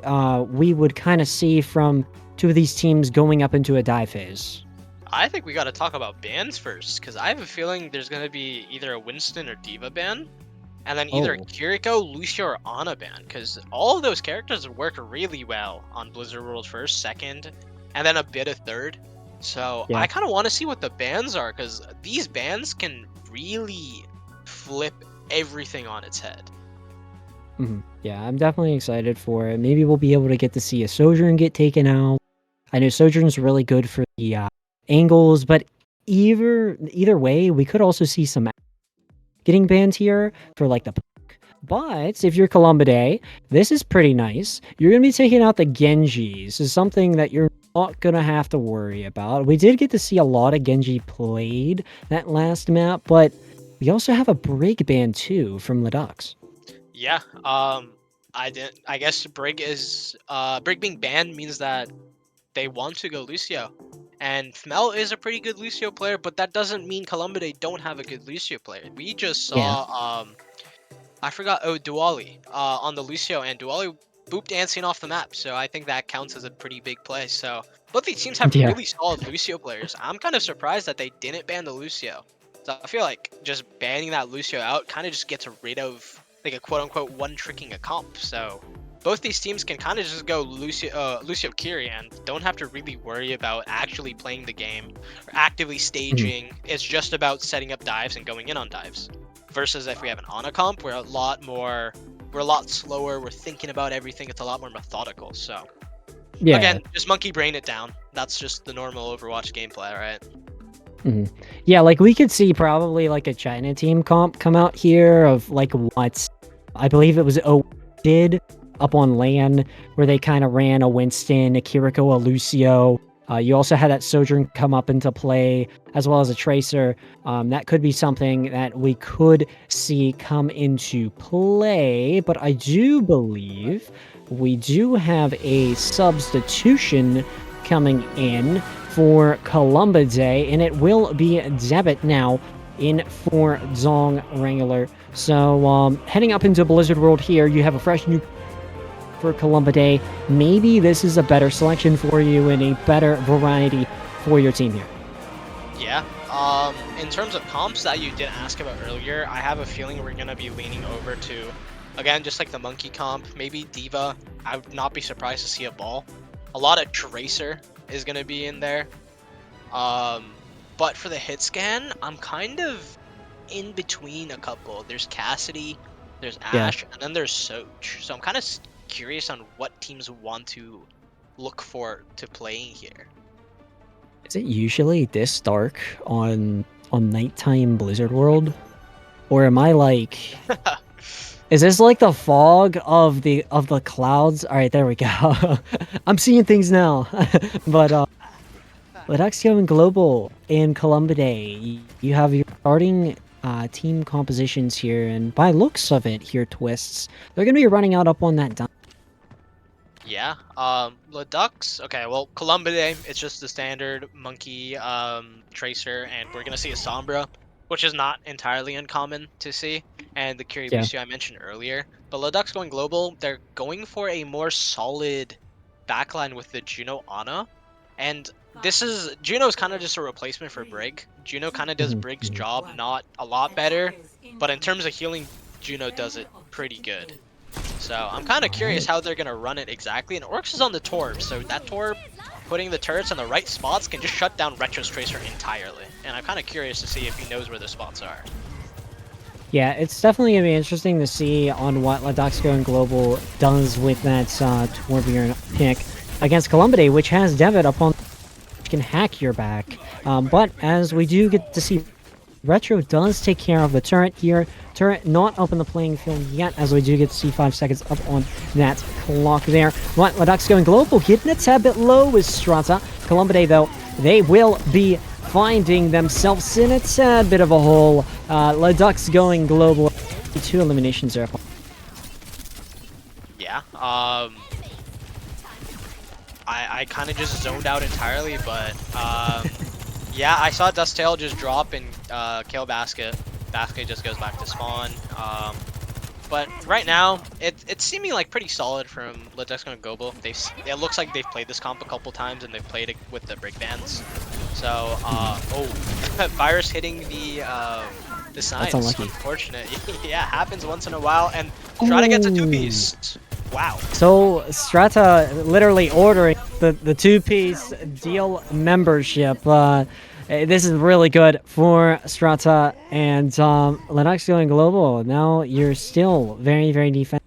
we would kind of see from two of these teams going up into a dive phase? I think we got to talk about bans first, because I have a feeling there's going to be either a Winston or Diva ban, and then either Kiriko, Lucio, or Ana ban, because all of those characters work really well on Blizzard World first, second, and then a bit of third. So Yeah. I kind of want to see what the bans are, because these bans can really flip everything on its head. Yeah, I'm definitely excited for it. Maybe we'll be able to get to see a Sojourn get taken out. I know Sojourn's really good for the angles, but either way, we could also see some getting banned here for like the puck. But if you're Columbidae, this is pretty nice. You're gonna be taking out the Genjis. Is something that you're not gonna have to worry about. We did get to see a lot of Genji played that last map, but we also have a Brig ban too from LeDucks. Yeah, I guess Brig being banned means that they want to go Lucio. And Fmel is a pretty good Lucio player, but that doesn't mean Columbidae don't have a good Lucio player. We just saw, I forgot, Duali on the Lucio, and Duali booped Ancient off the map, so I think that counts as a pretty big play. So both these teams have really solid Lucio players. I'm kind of surprised that they didn't ban the Lucio. So I feel like just banning that Lucio out kind of just gets rid of like a quote-unquote one-tricking a comp. So both these teams can kind of just go Lucio Kiri and don't have to really worry about actually playing the game or actively staging. It's just about setting up dives and going in on dives. Versus if we have an Ana comp, we're a lot slower, we're thinking about everything, it's a lot more methodical. So again, just monkey brain it down. That's just the normal Overwatch gameplay, right? Yeah, like we could see probably like a China team comp come out here of like what I believe it was did up on LAN, where they kind of ran a Winston, a Kiriko, a Lucio. You also had that Sojourn come up into play, as well as a Tracer. That could be something that we could see come into play, but I do believe we do have a substitution coming in for Columbidae, and it will be Debit now in for Zong Wrangler. So heading up into Blizzard World here, you have a fresh new for Columbidae. Maybe this is a better selection for you and a better variety for your team here. Yeah. In terms of comps that you did ask about earlier, I have a feeling we're gonna be leaning over to, again, just like the monkey comp, maybe Diva. I would not be surprised to see a ball. A lot of Tracer is gonna be in there. Um, but for the hit scan, I'm kind of in between a couple. There's Cassidy, there's Yeah. Ash, and then there's Soch. So I'm kind of curious on what teams want to look for to playing here. Is it usually this dark on nighttime Blizzard World? Or am I like is this like the fog of the clouds? All right, there we go. I'm seeing things now. But LeDucks going global in Columbidae. You have your starting team compositions here, and by looks of it here, Twists, they're gonna be running out up on that dime. Yeah, LeDucks, okay, well, Columbidae, it's just the standard monkey, tracer, and we're gonna see a Sombra, which is not entirely uncommon to see, and the Yeah. Kiribusio I mentioned earlier. But LeDucks going global, they're going for a more solid backline with the Juno Ana, and Juno's kind of just a replacement for Brig. Juno kind of does Brig's job, not a lot better, but in terms of healing, Juno does it pretty good. So I'm kind of curious how they're going to run it exactly. And Orcs is on the Torb, so that Torb, putting the turrets in the right spots can just shut down Retro's Tracer entirely. And I'm kind of curious to see if he knows where the spots are. Yeah, it's definitely going to be interesting to see on what LeDucks going global does with that Torbjorn pick against Columbidae, which has Devitt upon which can hack your back. But as we do get to see, Retro does take care of the turret here. Turret not up in the playing field yet, as we do get to see 5 seconds up on that clock there. But LeDucks going global, getting a tad bit low with Strata. Columbidae, though, they will be finding themselves in a tad bit of a hole. LeDucks going global. 2 eliminations there. Yeah, I kind of just zoned out entirely, but yeah, I saw Dusttail just drop and kill Basket. Basket just goes back to spawn. But right now, it's seeming like pretty solid from LeDucks going global. It looks like they've played this comp a couple times and they've played it with the Brick Bands. So, oh, Virus hitting the signs. That's unlucky. Unfortunate. Yeah, happens once in a while. And Strata gets a 2-piece. Wow. So Strata literally ordering the 2-piece deal membership. This is really good for Strata and LeDucks going global. Now you're still very, very defensive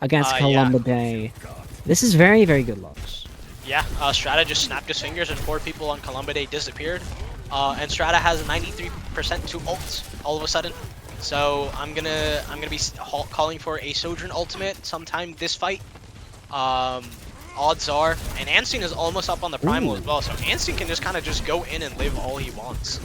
against Columbidae. Yeah. This is very, very good looks. Yeah, Strata just snapped his fingers and 4 people on Columbidae disappeared. And Strata has 93% to ult all of a sudden. So I'm gonna be calling for a Sojourn ultimate sometime this fight. Odds are, and Ansteen is almost up on the Primal as well, so Ansteen can just kind of just go in and live all he wants.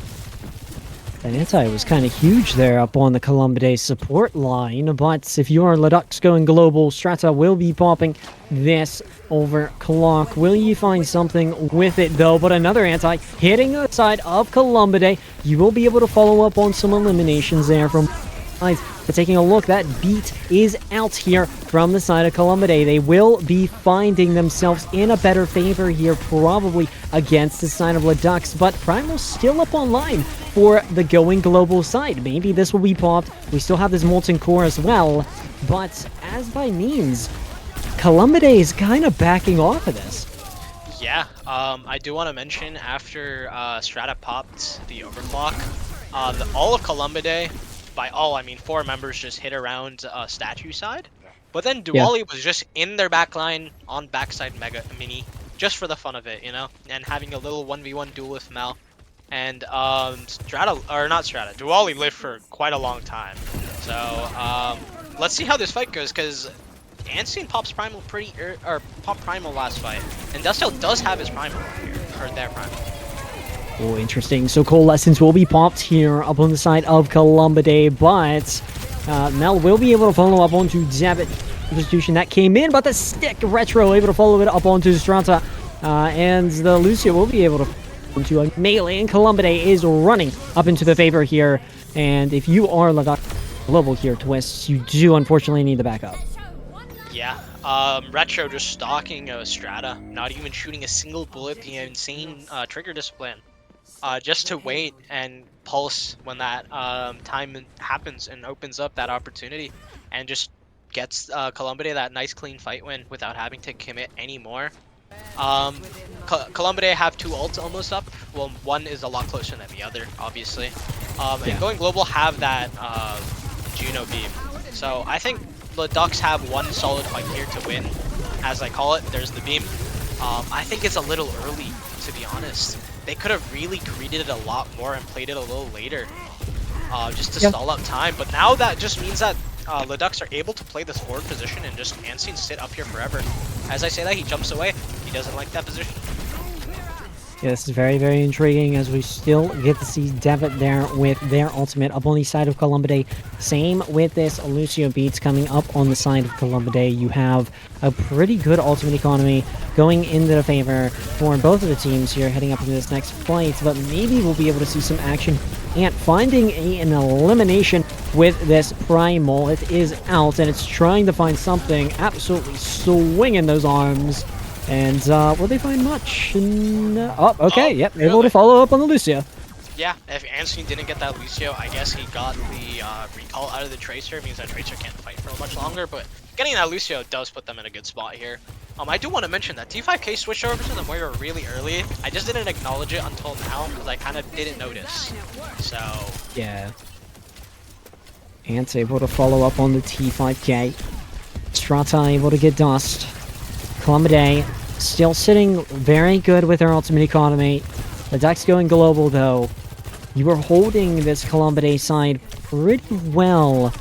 That anti was kind of huge there up on the Columbidae support line, but if you are LeDucks going global, Strata will be popping this over clock. Will you find something with it though? But another anti hitting the side of Columbidae. You will be able to follow up on some eliminations there from sides. But taking a look, that beat is out here from the side of Columbidae. They will be finding themselves in a better favor here, probably against the side of LeDucks. But Primal's still up online for the going global side. Maybe this will be popped. We still have this Molten Core as well. But as by means, Columbidae is kind of backing off of this. Yeah, I do want to mention after Strata popped the overclock, all of Columbidae, by all I mean 4 members, just hit around statue side. But then Duali was just in their backline on backside mini, just for the fun of it, you know, and having a little 1v1 duel with Mal. And Duali lived for quite a long time. So let's see how this fight goes, because Ansteen pops Primal popped Primal last fight, and Dusttail does have his Primal here, or their Primal. Oh, interesting. So Coalescence will be popped here up on the side of Columbidae, but Mel will be able to follow up onto Zabit Institution that came in, but the stick Retro able to follow it up onto Strata, and the Lucio will be able to into a melee, and Columbidae is running up into the favor here. And if you are LeDucks global here, Twists, you do unfortunately need the backup. Yeah, Retro just stalking Strata, not even shooting a single bullet, the insane trigger discipline. just to wait and pulse when that time happens and opens up that opportunity, and just gets Columbidae that nice clean fight win without having to commit anymore. Columbidae have 2 ults almost up. Well, one is a lot closer than the other, obviously. And going global have that Juno beam. So I think the Ducks have one solid fight here to win, as I call it. There's the beam. I think it's a little early, to be honest. They could have really greeted it a lot more and played it a little later, just to stall up time. But now that just means that LeDucks are able to play this forward position and just Anseen sit up here forever. As I say that, he jumps away. He doesn't like that position. Yeah, this is very, very intriguing as we still get to see Devitt there with their ultimate up on the side of Columbidae. Same with this Lucio Beats coming up on the side of Columbidae. You have a pretty good ultimate economy going into the favor for both of the teams here heading up into this next fight, but maybe we'll be able to see some action and finding an elimination with this Primal. It is out and it's trying to find something, absolutely swinging those arms. And will they find much? Oh, okay, yep, really? able to follow up on the Lucio. Yeah, if Anseen didn't get that Lucio, I guess he got the recall out of the Tracer. It means that Tracer can't fight for much longer, but getting that Lucio does put them in a good spot here. I do want to mention that T5K switched over to the Moira really early. I just didn't acknowledge it until now because I kind of didn't notice. So yeah. Ant able to follow up on the T5K. Strata able to get dust. Columbidae still sitting very good with their ultimate economy. The Ducks going global though. You are holding this Columbidae side pretty well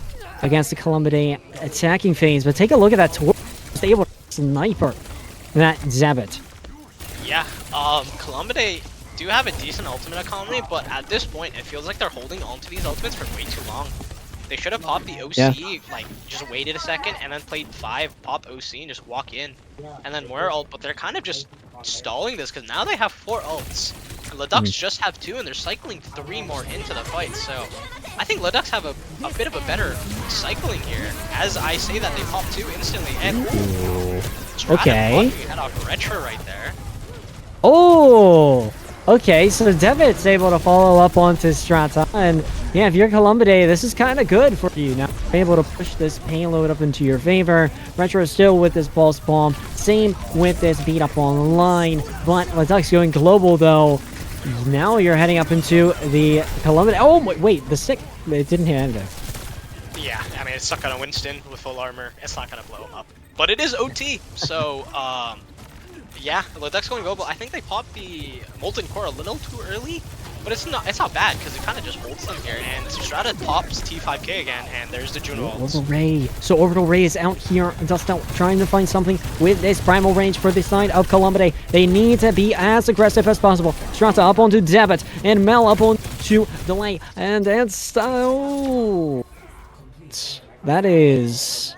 against the Columbidae attacking phase, but take a look at that Tor. Able to sniper that Zabit. yeah, Columbidae do have a decent ultimate economy, but at this point it feels like they're holding on to these ultimates for way too long. They should have popped the OC, like, just waited a second and then played 5, pop OC, and just walk in. And then Moira ult, but they're kind of just stalling this, because now they have 4 ults. And LeDucks just have 2, and they're cycling 3 more into the fight, so I think LeDucks have a bit of a better cycling here. As I say that, they pop 2 instantly, and okay. Head off Retro right there. Oh! Okay, so Devitt's able to follow up onto Strata, and yeah, if you're Columbidae, this is kind of good for you. Now, you're able to push this payload up into your favor. Retro still with this Pulse Bomb. Same with this beat up on the line, but LeDucks going global, though. Now you're heading up into the Columbidae. Oh, wait, the stick, it didn't hit anything. Yeah, I mean, it's stuck on a Winston with full armor. It's not going to blow up. But it is OT, so, yeah, LeDucks going global. I think they popped the Molten Core a little too early, but it's not bad because it kind of just holds them here. And Strata pops T5K again, and there's the Juno ult. Orbital Ray. So Orbital Ray is out here. Dust out trying to find something with this primal range for the side of Columbidae. They need to be as aggressive as possible. Strata up onto Devitt, and Mel up onto Delay. And that's... oh, that is...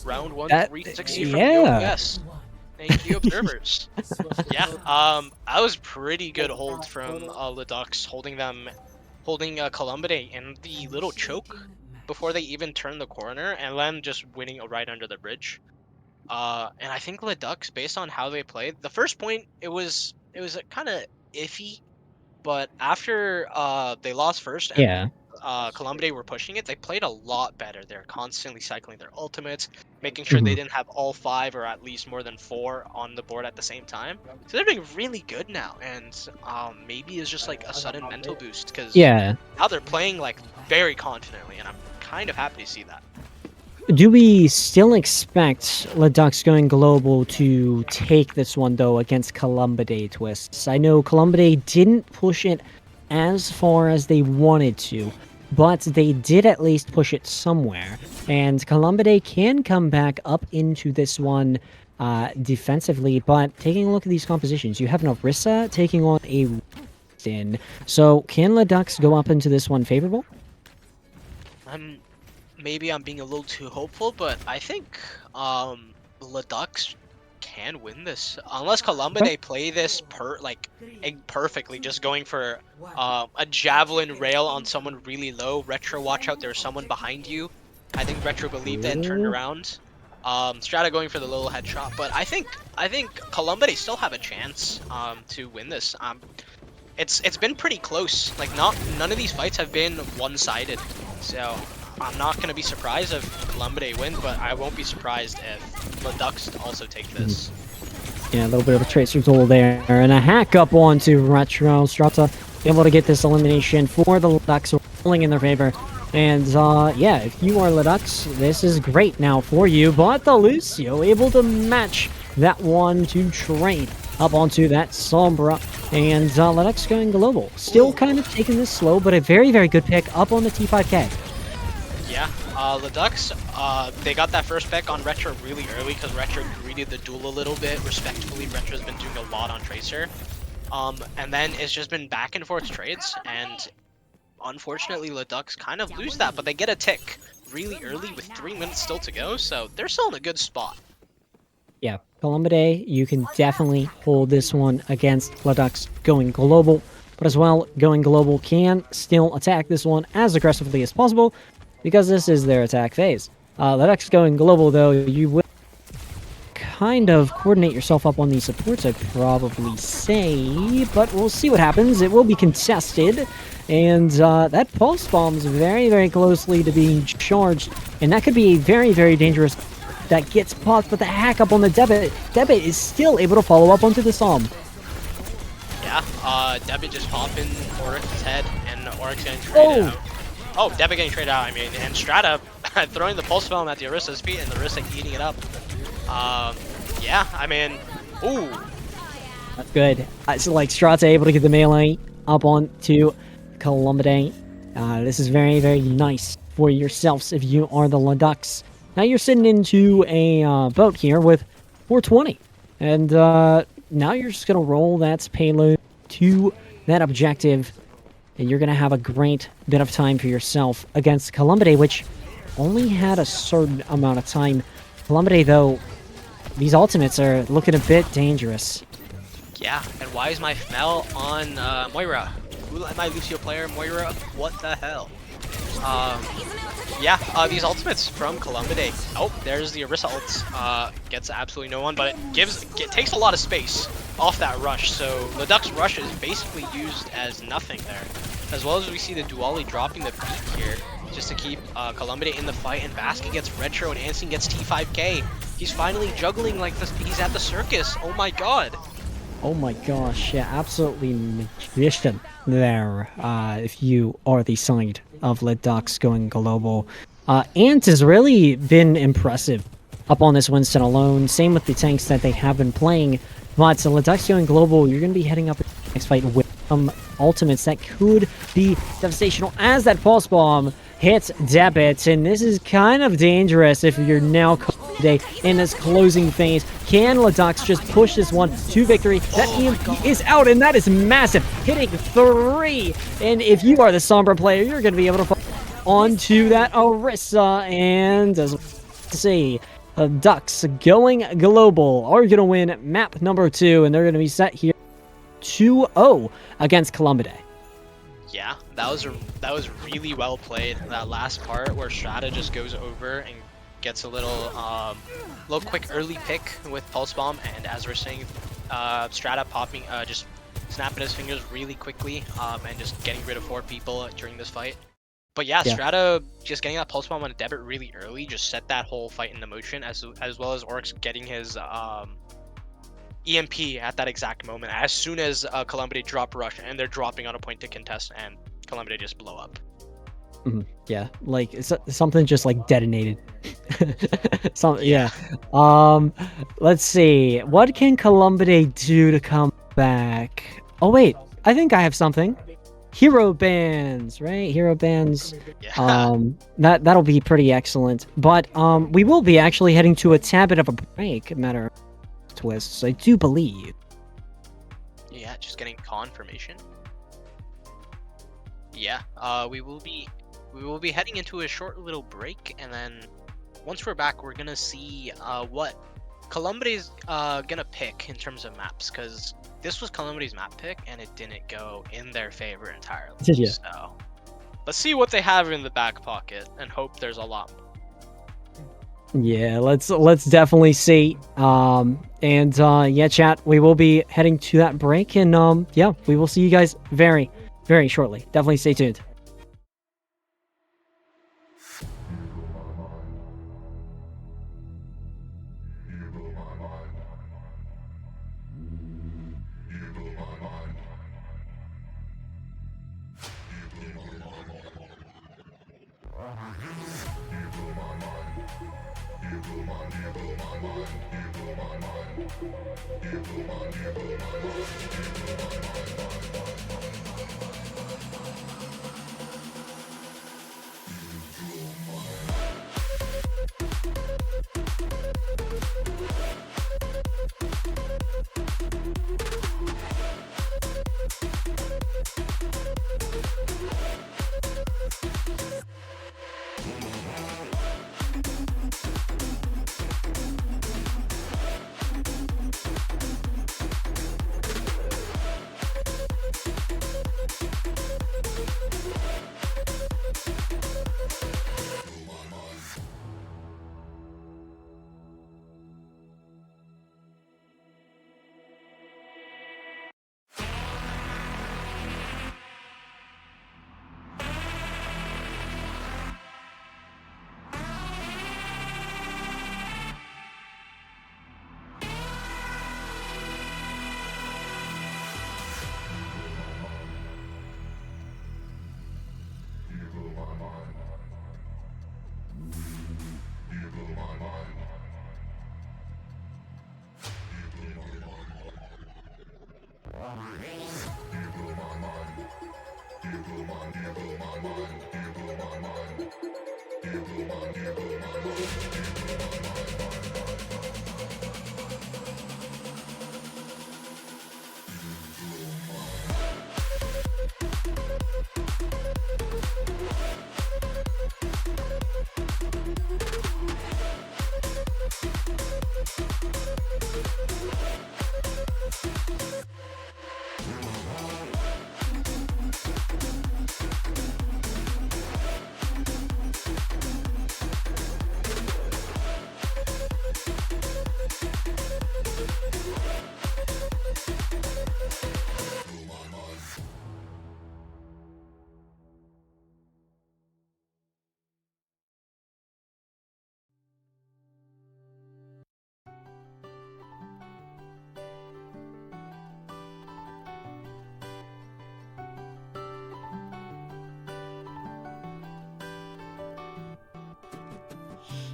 Round 1, that, 360 from yeah. OPS. Thank you, observers. Yeah, that was pretty good hold from LeDucks, holding Columbidae in the little choke before they even turn the corner, and then just winning right under the bridge. And I think LeDucks, based on how they played, the first point it was kind of iffy, but after they lost first, and Yeah. Columbidae were pushing it, they played a lot better. They're constantly cycling their ultimates, making sure they didn't have all 5 or at least more than 4 on the board at the same time. So they're doing really good now, and maybe it's just like a sudden mental boost, because now they're playing like very confidently, and I'm kind of happy to see that. Do we still expect LeDucks going global to take this one, though, against Columbidae Twists? I know Columbidae didn't push it as far as they wanted to, but they did at least push it somewhere. And Columbidae can come back up into this one defensively, but taking a look at these compositions, you have an Orisa taking on a Winston. So can LeDucks go up into this one favorable? Maybe I'm being a little too hopeful, but I think LeDucks can win this unless Columbidae play this perfectly, just going for a javelin rail on someone really low. Retro, watch out, there's someone behind you. I think Retro believed that and turned around. Strata going for the little headshot, but I think Columbidae still have a chance to win this. It's been pretty close. Like none of these fights have been one-sided, so I'm not gonna be surprised if Columbidae win, but I won't be surprised if LeDucks also take this. Yeah, a little bit of a tracer tool there, and a hack up onto Retro. Strata able to get this elimination for the LeDucks, rolling in their favor. And yeah, if you are LeDucks, this is great now for you. But the Lucio able to match that one to trade up onto that Sombra. And LeDucks going global. Still kind of taking this slow, but a very, very good pick up on the T5K. Yeah, LeDucks, they got that first pick on Retro really early because Retro greeted the duel a little bit. Respectfully, Retro's been doing a lot on Tracer. And then it's just been back and forth trades, and unfortunately LeDucks kind of lose that, but they get a tick really early with 3 minutes still to go, so they're still in a good spot. Yeah, Columbidae, you can definitely hold this one against LeDucks going global, but as well, going global can still attack this one as aggressively as possible, because this is their attack phase. LeDucks going global, though, you will kind of coordinate yourself up on these supports, I'd probably say, but we'll see what happens. It will be contested, and that pulse bomb's very, very closely to being charged, and that could be very, very dangerous. That gets popped, but the hack up on the Debit. Debit is still able to follow up onto the Som. Yeah, Debit just popping Oryx's head, and Oryx getting traded out. Oh, Debit getting traded out, I mean, and Strata throwing the pulse bomb at the Orisa's feet, and the Orisa eating it up. Yeah, I mean, ooh. That's good. So, like, Strata able to get the melee up onto Columbidae. This is very, very nice for yourselves if you are the LeDucks. Now you're sitting into a boat here with 420. And now you're just going to roll that payload to that objective. And you're going to have a great bit of time for yourself against Columbidae, which only had a certain amount of time. Columbidae, though, these ultimates are looking a bit dangerous. Yeah, and why is my Femel on Moira? Who let my Lucio player Moira? What the hell? Yeah, these ultimates from Columbidae. Oh, there's the Orisa ult. Gets absolutely no one, but it takes a lot of space off that rush. So LeDucks rush is basically used as nothing there. As well as we see the Duali dropping the peak here just to keep Columbidae in the fight, and Basket gets Retro and Anston gets T5K. He's finally juggling like this. He's at the circus. Oh my god. Oh my gosh, yeah, absolutely magician there, if you are the side of LeDucks going global. Ant has really been impressive up on this Winston alone. Same with the tanks that they have been playing. But LeDucks going global, you're going to be heading up the next fight with some ultimates that could be devastational as that pulse bomb hits Debit. And this is kind of dangerous if you're now in this closing phase. Can LeDucks just push this one to victory? That EMP is out, and that is massive, hitting 3. And if you are the Sombra player, you're going to be able to fall onto that Orisa. And as we see, the Ducks going global are going to win map number 2, and they're going to be set here 2-0 against Columbidae. Yeah, that was really well played. That last part where Strata just goes over and gets a little quick early pick with Pulse Bomb, and as we're saying, Strata popping, just snapping his fingers really quickly, and just getting rid of 4 people during this fight. But yeah, Strata just getting that Pulse Bomb on a Debit really early just set that whole fight into motion, as well as Oryx getting his EMP at that exact moment, as soon as Columbidae drop rush, and they're dropping on a point to contest, and Columbidae just blow up. Yeah, like something just like detonated. Yeah. Let's see. What can Columbidae do to come back? Oh wait, I think I have something. Hero bands, right? Hero bands. Yeah. That'll be pretty excellent. But we will be actually heading to a tad bit of a break. Matter of twists, I do believe. Yeah, just getting confirmation. Yeah. We will be heading into a short little break, and then once we're back, we're gonna see what Columbidae's gonna pick in terms of maps, because this was Columbidae's map pick and it didn't go in their favor entirely. Yeah. So let's see what they have in the back pocket and hope there's a lot more. Yeah, let's definitely see. Yeah, chat, we will be heading to that break, and yeah, we will see you guys very, very shortly. Definitely stay tuned.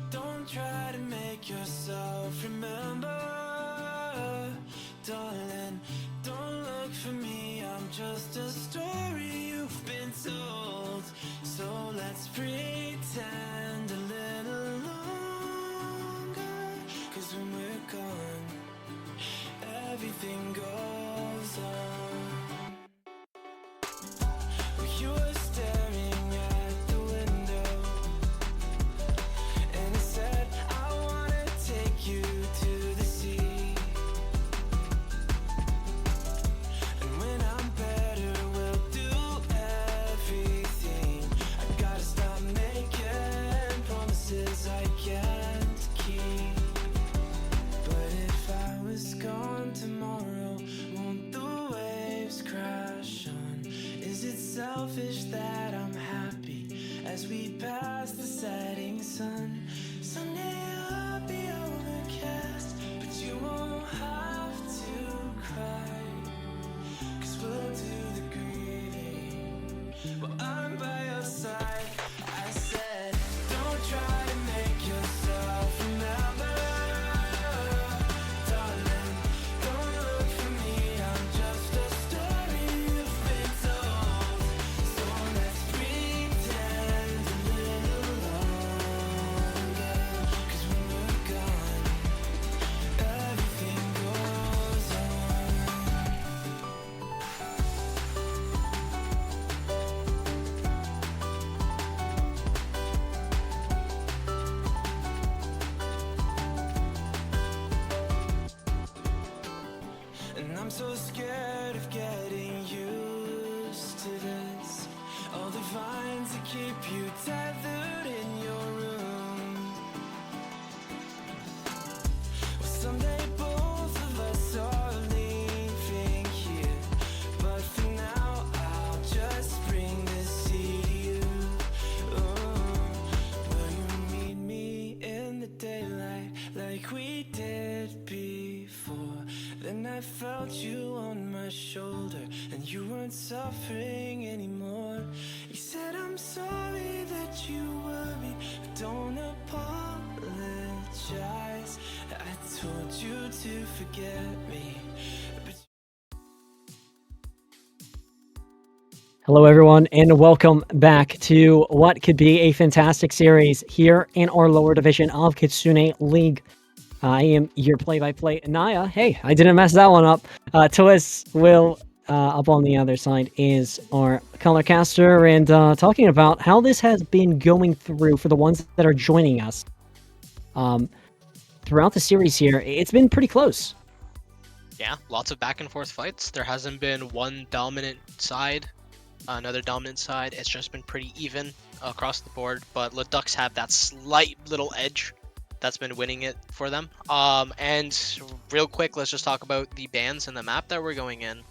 Don't try to make yourself remember, darling. Don't look for me, I'm just a story you've been told. So let's pretend a little longer, 'cause when we're gone, everything goes on. You were staring at the window, and I said, I wanna take you to the sea. And when I'm better, we'll do everything. I gotta stop making promises I can't keep. But if I was gone tomorrow, won't the waves crash on? Is it selfish that I'm happy as we pass the setting sun? Someday I'll be overcast, but you won't have to cry, 'cause we'll do the grieving while I'm by your side. I said, don't try to make yourself remember, darling. Don't look for me, I'm just a story you've been told. So let's pretend a little longer, we did before. Then I felt you on my shoulder, and you weren't suffering anymore. You said, I'm sorry that you worried, but don't apologize. I told you to forget me, but Hello, everyone, and welcome back to what could be a fantastic series here in our lower division of Kitsune League. I am your play-by-play Naya. Hey, I didn't mess that one up. Twist Will up on the other side is our color caster, and talking about how this has been going through for the ones that are joining us. Throughout the series here, it's been pretty close. Yeah, lots of back and forth fights. There hasn't been one dominant side, another dominant side. It's just been pretty even across the board, but LeDucks have that slight little edge that's been winning it for them. And real quick, let's just talk about the bans and the map that we're going in.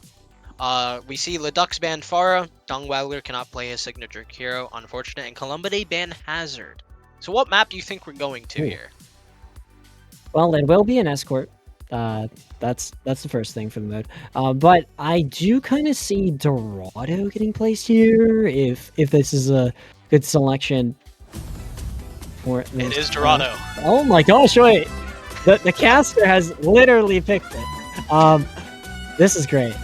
We see LeDucks ban Pharah, Dongwaggler cannot play his signature hero, unfortunate, and Columbidae ban Hazard. So what map do you think we're going to here? Well, it will be an escort. That's the first thing for the mode. But I do kind of see Dorado getting placed here. If this is a good selection for this. It is Dorado. Oh my gosh! Wait, the caster has literally picked it. This is great.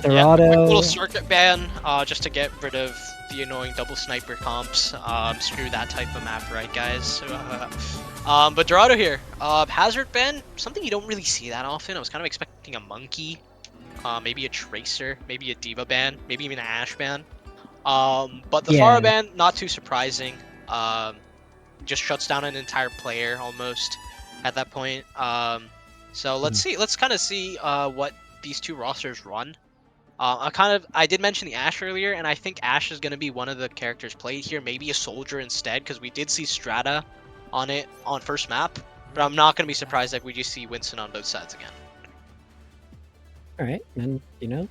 Dorado. Yeah, quick little circuit ban, just to get rid of the annoying double sniper comps. Screw that type of map, right, guys? But Dorado here, Hazard ban, something you don't really see that often. I was kind of expecting a Monkey, maybe a Tracer, maybe a Diva ban, maybe even an Ashe ban. But the Pharah ban, not too surprising. Just shuts down an entire player almost at that point. So let's kind of see what these two rosters run. I did mention the Ashe earlier, and I think Ashe is going to be one of the characters played here. Maybe a Soldier instead, because we did see Strata on it on first map. But I'm not going to be surprised if we just see Winston on both sides again. All right, and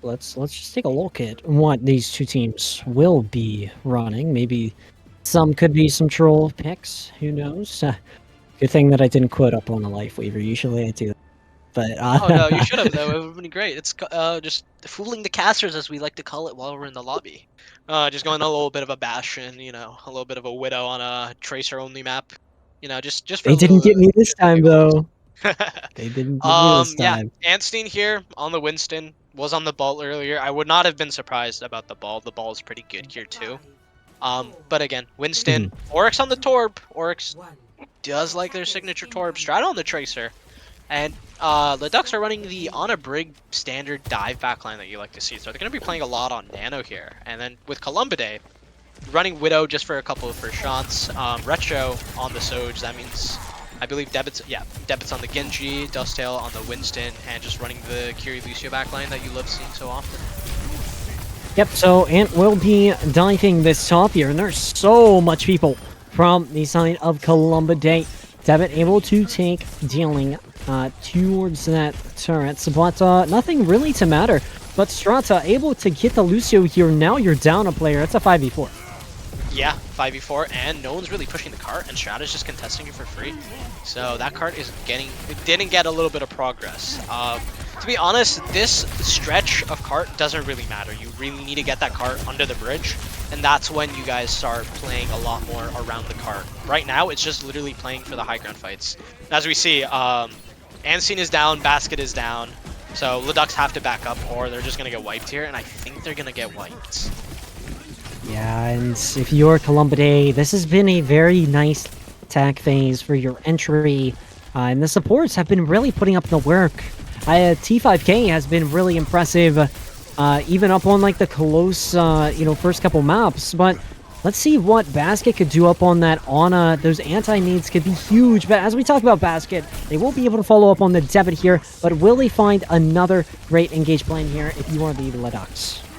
let's just take a look at what these two teams will be running. Maybe some could be some troll picks. Who knows? Good thing that I didn't quote up on a life weaver. Usually I do that. But Oh no, you should have though. It would have been great. It's just fooling the casters, as we like to call it, while we're in the lobby. Just going a little bit of a Bastion, a little bit of a Widow on a Tracer only map. Just for they didn't get me this time though. though. They didn't get me this time. Yeah, Anstein here on the Winston was on the ball earlier. I would not have been surprised about the ball. The ball is pretty good here too. But again, Winston, Oryx on the Torb. Oryx does like their signature Torb. Strata on the Tracer. And LeDucks are running the on a Brig standard dive backline that you like to see. So they're going to be playing a lot on Nano here. And then with Columbidae, running Widow just for a couple of first shots. Retro on the Soj. That means, I believe, Debit's on the Genji, Dusttail on the Winston, and just running the Kiri Lucio backline that you love seeing so often. Yep, so Ant will be diving this top here, and there's so much people from the side of Columbidae. Debit able to take dealing towards that turret, but nothing really to matter. But Strata able to get the Lucio here. Now you're down a player. It's a 5v4. Yeah, 5v4, and no one's really pushing the cart, and Strata's just contesting it for free. So that cart didn't get a little bit of progress. To be honest, this stretch of cart doesn't really matter. You really need to get that cart under the bridge, and that's when you guys start playing a lot more around the cart. Right now, it's just literally playing for the high ground fights. As we see, Anstein is down, Basket is down, so LeDucks have to back up, or they're just going to get wiped here, and I think they're going to get wiped. Yeah, and if you're Columbidae, this has been a very nice attack phase for your entry, and the supports have been really putting up the work. T5K has been really impressive, even up on like the close, first couple maps. But let's see what Basket could do up on that Ana. Those anti-nades could be huge. But as we talk about Basket, they will be able to follow up on the Debit here. But will they find another great engage plan here if you are the LeDucks?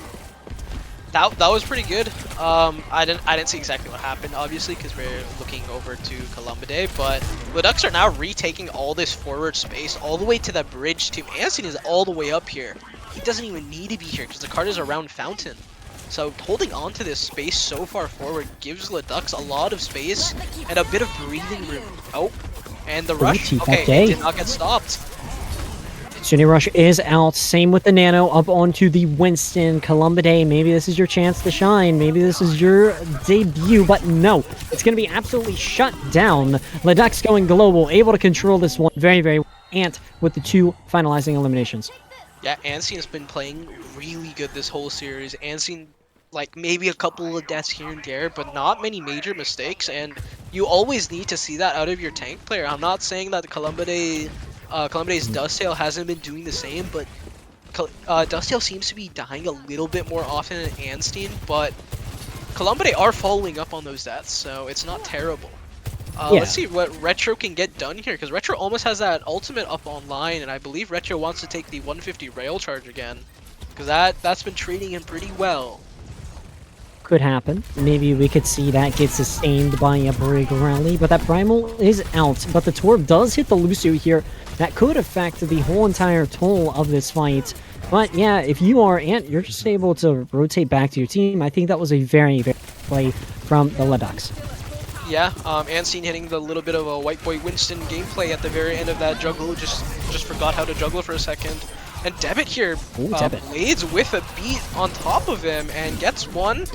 That was pretty good. I didn't see exactly what happened, obviously, because we're looking over to Columbidae, but LeDucks are now retaking all this forward space all the way to the bridge too. Anstein is all the way up here. He doesn't even need to be here because the card is around Fountain. So holding on to this space so far forward gives LeDucks a lot of space and a bit of breathing room. Oh, And the rush, TK. okay, it did not get stopped. Kitsune Rush is out. Same with the Nano up onto the Winston. Columbidae, maybe this is your chance to shine. Maybe this is your debut, but no. It's going to be absolutely shut down. LeDucks going global, able to control this one very, very well. Ant with the 2 finalizing eliminations. Yeah, Anseen has been playing really good this whole series. Anseen, like, maybe a couple of deaths here and there, but not many major mistakes, and you always need to see that out of your tank player. I'm not saying that Columbidae's Dusttail hasn't been doing the same, but Dusttail seems to be dying a little bit more often than Ansteen, but Columbidae are following up on those deaths, so it's not terrible. Let's see what Retro can get done here, because Retro almost has that ultimate up online, and I believe Retro wants to take the 150 rail charge again, because that's been treating him pretty well. Could happen. Maybe we could see that get sustained by a Brig Rally, but that Primal is out. But the Torb does hit the Lucio here. That could affect the whole entire toll of this fight. But yeah, if you are Ant, you're just able to rotate back to your team. I think that was a very, very play from the LeDucks. Yeah, Anseen hitting the little bit of a White Boy Winston gameplay at the very end of that juggle. Just forgot how to juggle for a second. And Debit here blades with a beat on top of him and gets one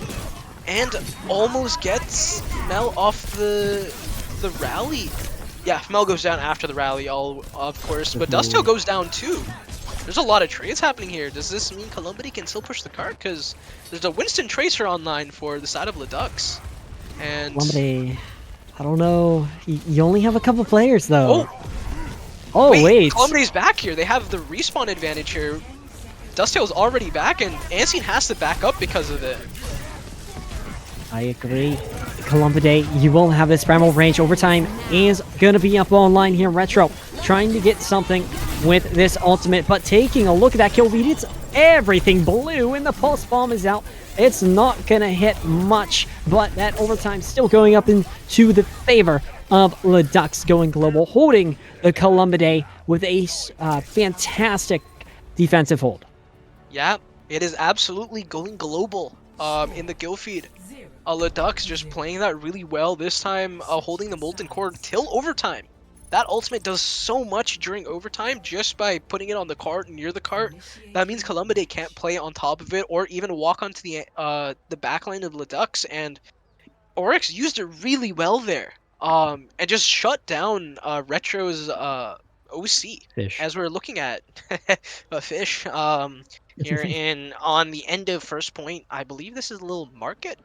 and almost gets Mel off the rally. Yeah, Mel goes down after the rally, of course, but Dusttail goes down too. There's a lot of trades happening here. Does this mean Columbidae can still push the cart? Because there's a Winston Tracer online for the side of LeDucks. And Columbidae, I don't know. You only have a couple players though. Oh, wait. Columbidae's back here. They have the respawn advantage here. Dusttail's already back, and Anseen has to back up because of it. I agree. Columbidae, you won't have this primal range. Overtime is going to be up online here. Retro trying to get something with this ultimate, but taking a look at that kill feed, it's everything blue, and the pulse bomb is out. It's not going to hit much, but that overtime still going up into the favor of LeDucks going global, holding the Columbidae with a fantastic defensive hold. Yeah, it is absolutely going global in the kill feed. LeDucks just playing that really well this time, holding the Molten Core till overtime. That ultimate does so much during overtime just by putting it on the cart, near the cart. That means Columbidae can't play on top of it or even walk onto the backline of LeDucks, and Oryx used it really well there. And just shut down Retro's OC. Fish. As we're looking at a fish here on the end of first point. I believe this is a little market.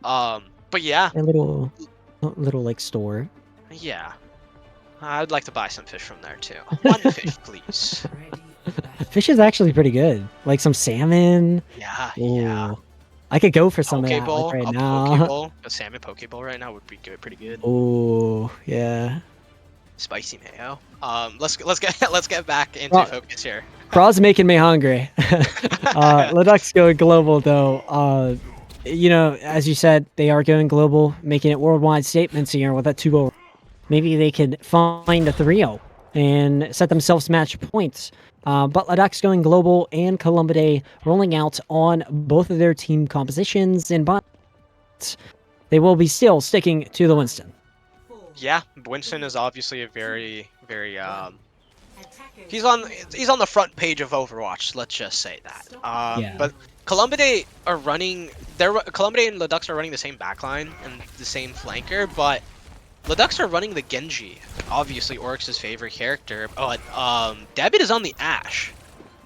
But yeah. A little like store. Yeah. I'd like to buy some fish from there too. One fish, please. Fish is actually pretty good. Like some salmon. Yeah, Ooh. yeah. I could go for some of that Pokeball, like right a now. Pokeball, a salmon Pokeball right now would be good, pretty good. Oh yeah. Spicy mayo. Let's get back into focus here. Braw's making me hungry. LeDucks going global though. You know, as you said, they are going global, making it worldwide statements here with that 2-0. Maybe they could find a 3-0 and set themselves match points. But LeDucks going global and Columbidae rolling out on both of their team compositions, and but they will be still sticking to the Winston. Yeah, Winston is obviously a very, very he's on the front page of Overwatch. Let's just say that. Yeah. But Columbidae are running. Columbidae and LeDucks are running the same backline and the same flanker, but LeDucks are running the Genji, obviously Oryx's favorite character, but Debit is on the Ashe.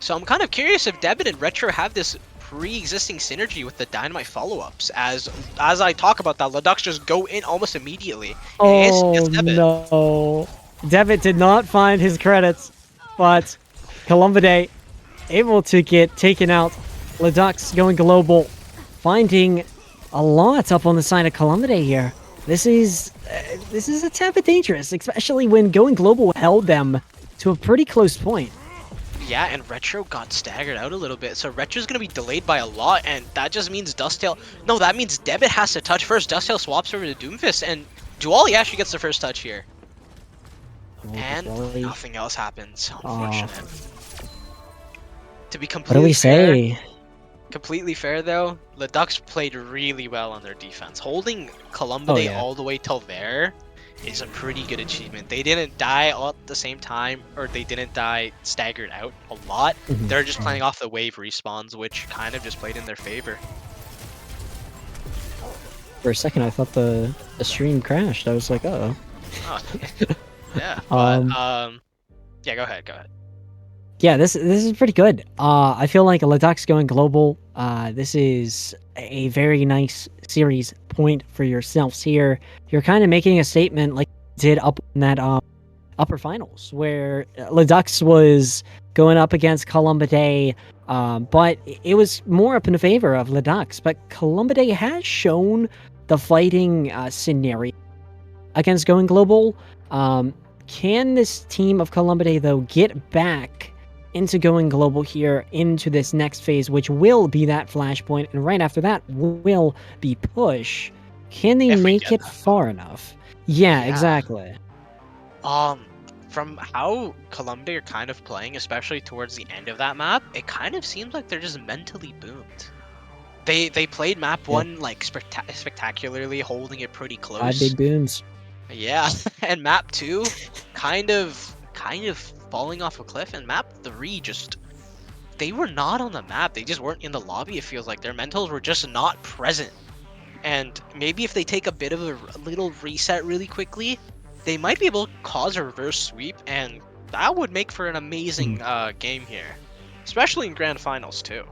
So I'm kind of curious if Debit and Retro have this pre-existing synergy with the Dynamite follow-ups. As I talk about that, LeDucks just go in almost immediately. Oh no. Debit did not find his credits, but Columbidae able to get taken out. LeDucks going global, finding a lot up on the side of Columbidae here. This is a tad bit dangerous, especially when going global held them to a pretty close point. Yeah, and Retro got staggered out a little bit, so Retro's gonna be delayed by a lot, and that just means Dusttail. No, that means Debit has to touch first. Dusttail swaps over to Doomfist, and Duali actually gets the first touch here. And nothing else happens. Unfortunate. To be completely What do we say? Completely fair though, LeDucks played really well on their defense. Holding Columbidae all the way till there is a pretty good achievement. They didn't die all at the same time, or they didn't die staggered out a lot. Mhm. They're just playing off the wave respawns, which kind of just played in their favor. For a second, I thought the stream crashed. I was like, oh. Oh, yeah, but yeah, go ahead. Yeah, this is pretty good. I feel like LeDucks going global. This is a very nice series point for yourselves here. You're kind of making a statement like you did up in that upper finals where LeDucks was going up against Columbidae, but it was more up in favor of LeDucks. But Columbidae has shown the fighting scenario against going global. Can this team of Columbidae though get back into going global here into this next phase, which will be that flashpoint, and right after that will be push? Can they If we make get it that far enough? Yeah, Yeah. exactly. From how Columbidae are kind of playing, especially towards the end of that map, it kind of seems like they're just mentally boomed. They played map Yeah. 1 like spectacularly, holding it pretty close. 5 big booms. Yeah, and map 2 kind of falling off a cliff, and map 3 just they were not on the map. They just weren't in the lobby. It feels like their mentals were just not present. And maybe if they take a bit of a little reset really quickly, they might be able to cause a reverse sweep, and that would make for an amazing game here, especially in grand finals too.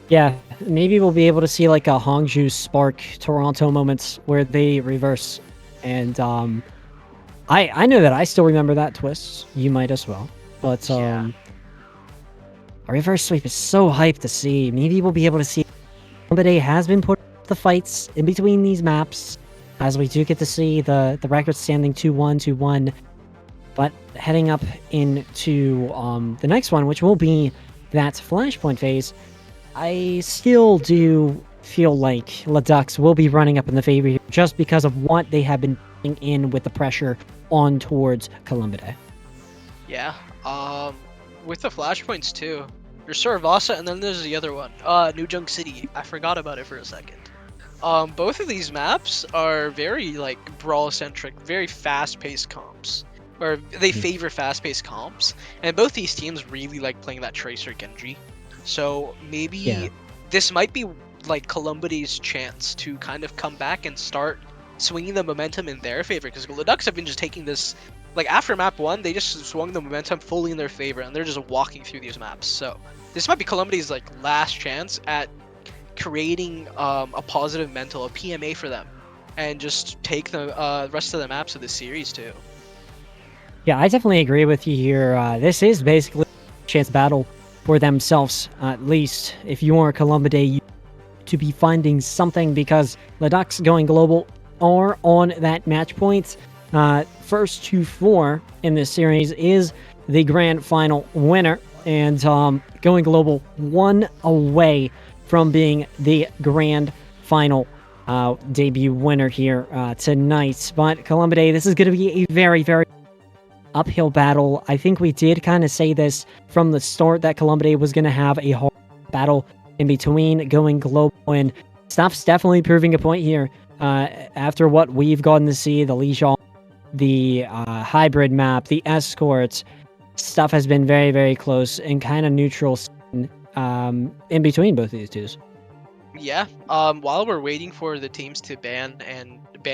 Yeah, maybe we'll be able to see like a Hangzhou Spark Toronto moments where they reverse. And I know that I still remember that twist. You might as well. But Yeah. a reverse sweep is so hyped to see. Maybe we'll be able to see Columbidae has been put the fights in between these maps, as we do get to see the record standing 2-1, 2-1. But heading up into the next one, which will be that flashpoint phase, I still do feel like LeDucks will be running up in the favor here just because of what they have been putting in with the pressure on towards Columbidae. Yeah. With the flashpoints too. There's Saravasa, and then there's the other one. New Junk City. I forgot about it for a second. Both of these maps are very like brawl centric, very fast paced comps. Or they favor fast paced comps. And both these teams really like playing that Tracer Genji. So maybe this might be like Columbidae's chance to kind of come back and start swinging the momentum in their favor, because the LeDucks have been just taking this, like after map 1, they just swung the momentum fully in their favor, and they're just walking through these maps. So this might be Columbidae's like last chance at creating a positive mental, a PMA for them, and just take the rest of the maps of the series too. Yeah, I definitely agree with you here. This is basically a chance battle for themselves, at least if you are Columbidae, you to be finding something, because LeDucks going global are on that match point. First to 4 in this series is the grand final winner, and going global 1 away from being the grand final debut winner here tonight. But Columbidae, this is going to be a very, very uphill battle. I think we did kind of say this from the start that Columbidae was going to have a hard battle in between going global, and stuff's definitely proving a point here. After what we've gotten to see, the Lijiang, the hybrid map, the escorts, stuff has been very, very close and kind of neutral in between both of these twos. Yeah. While we're waiting for the teams to ban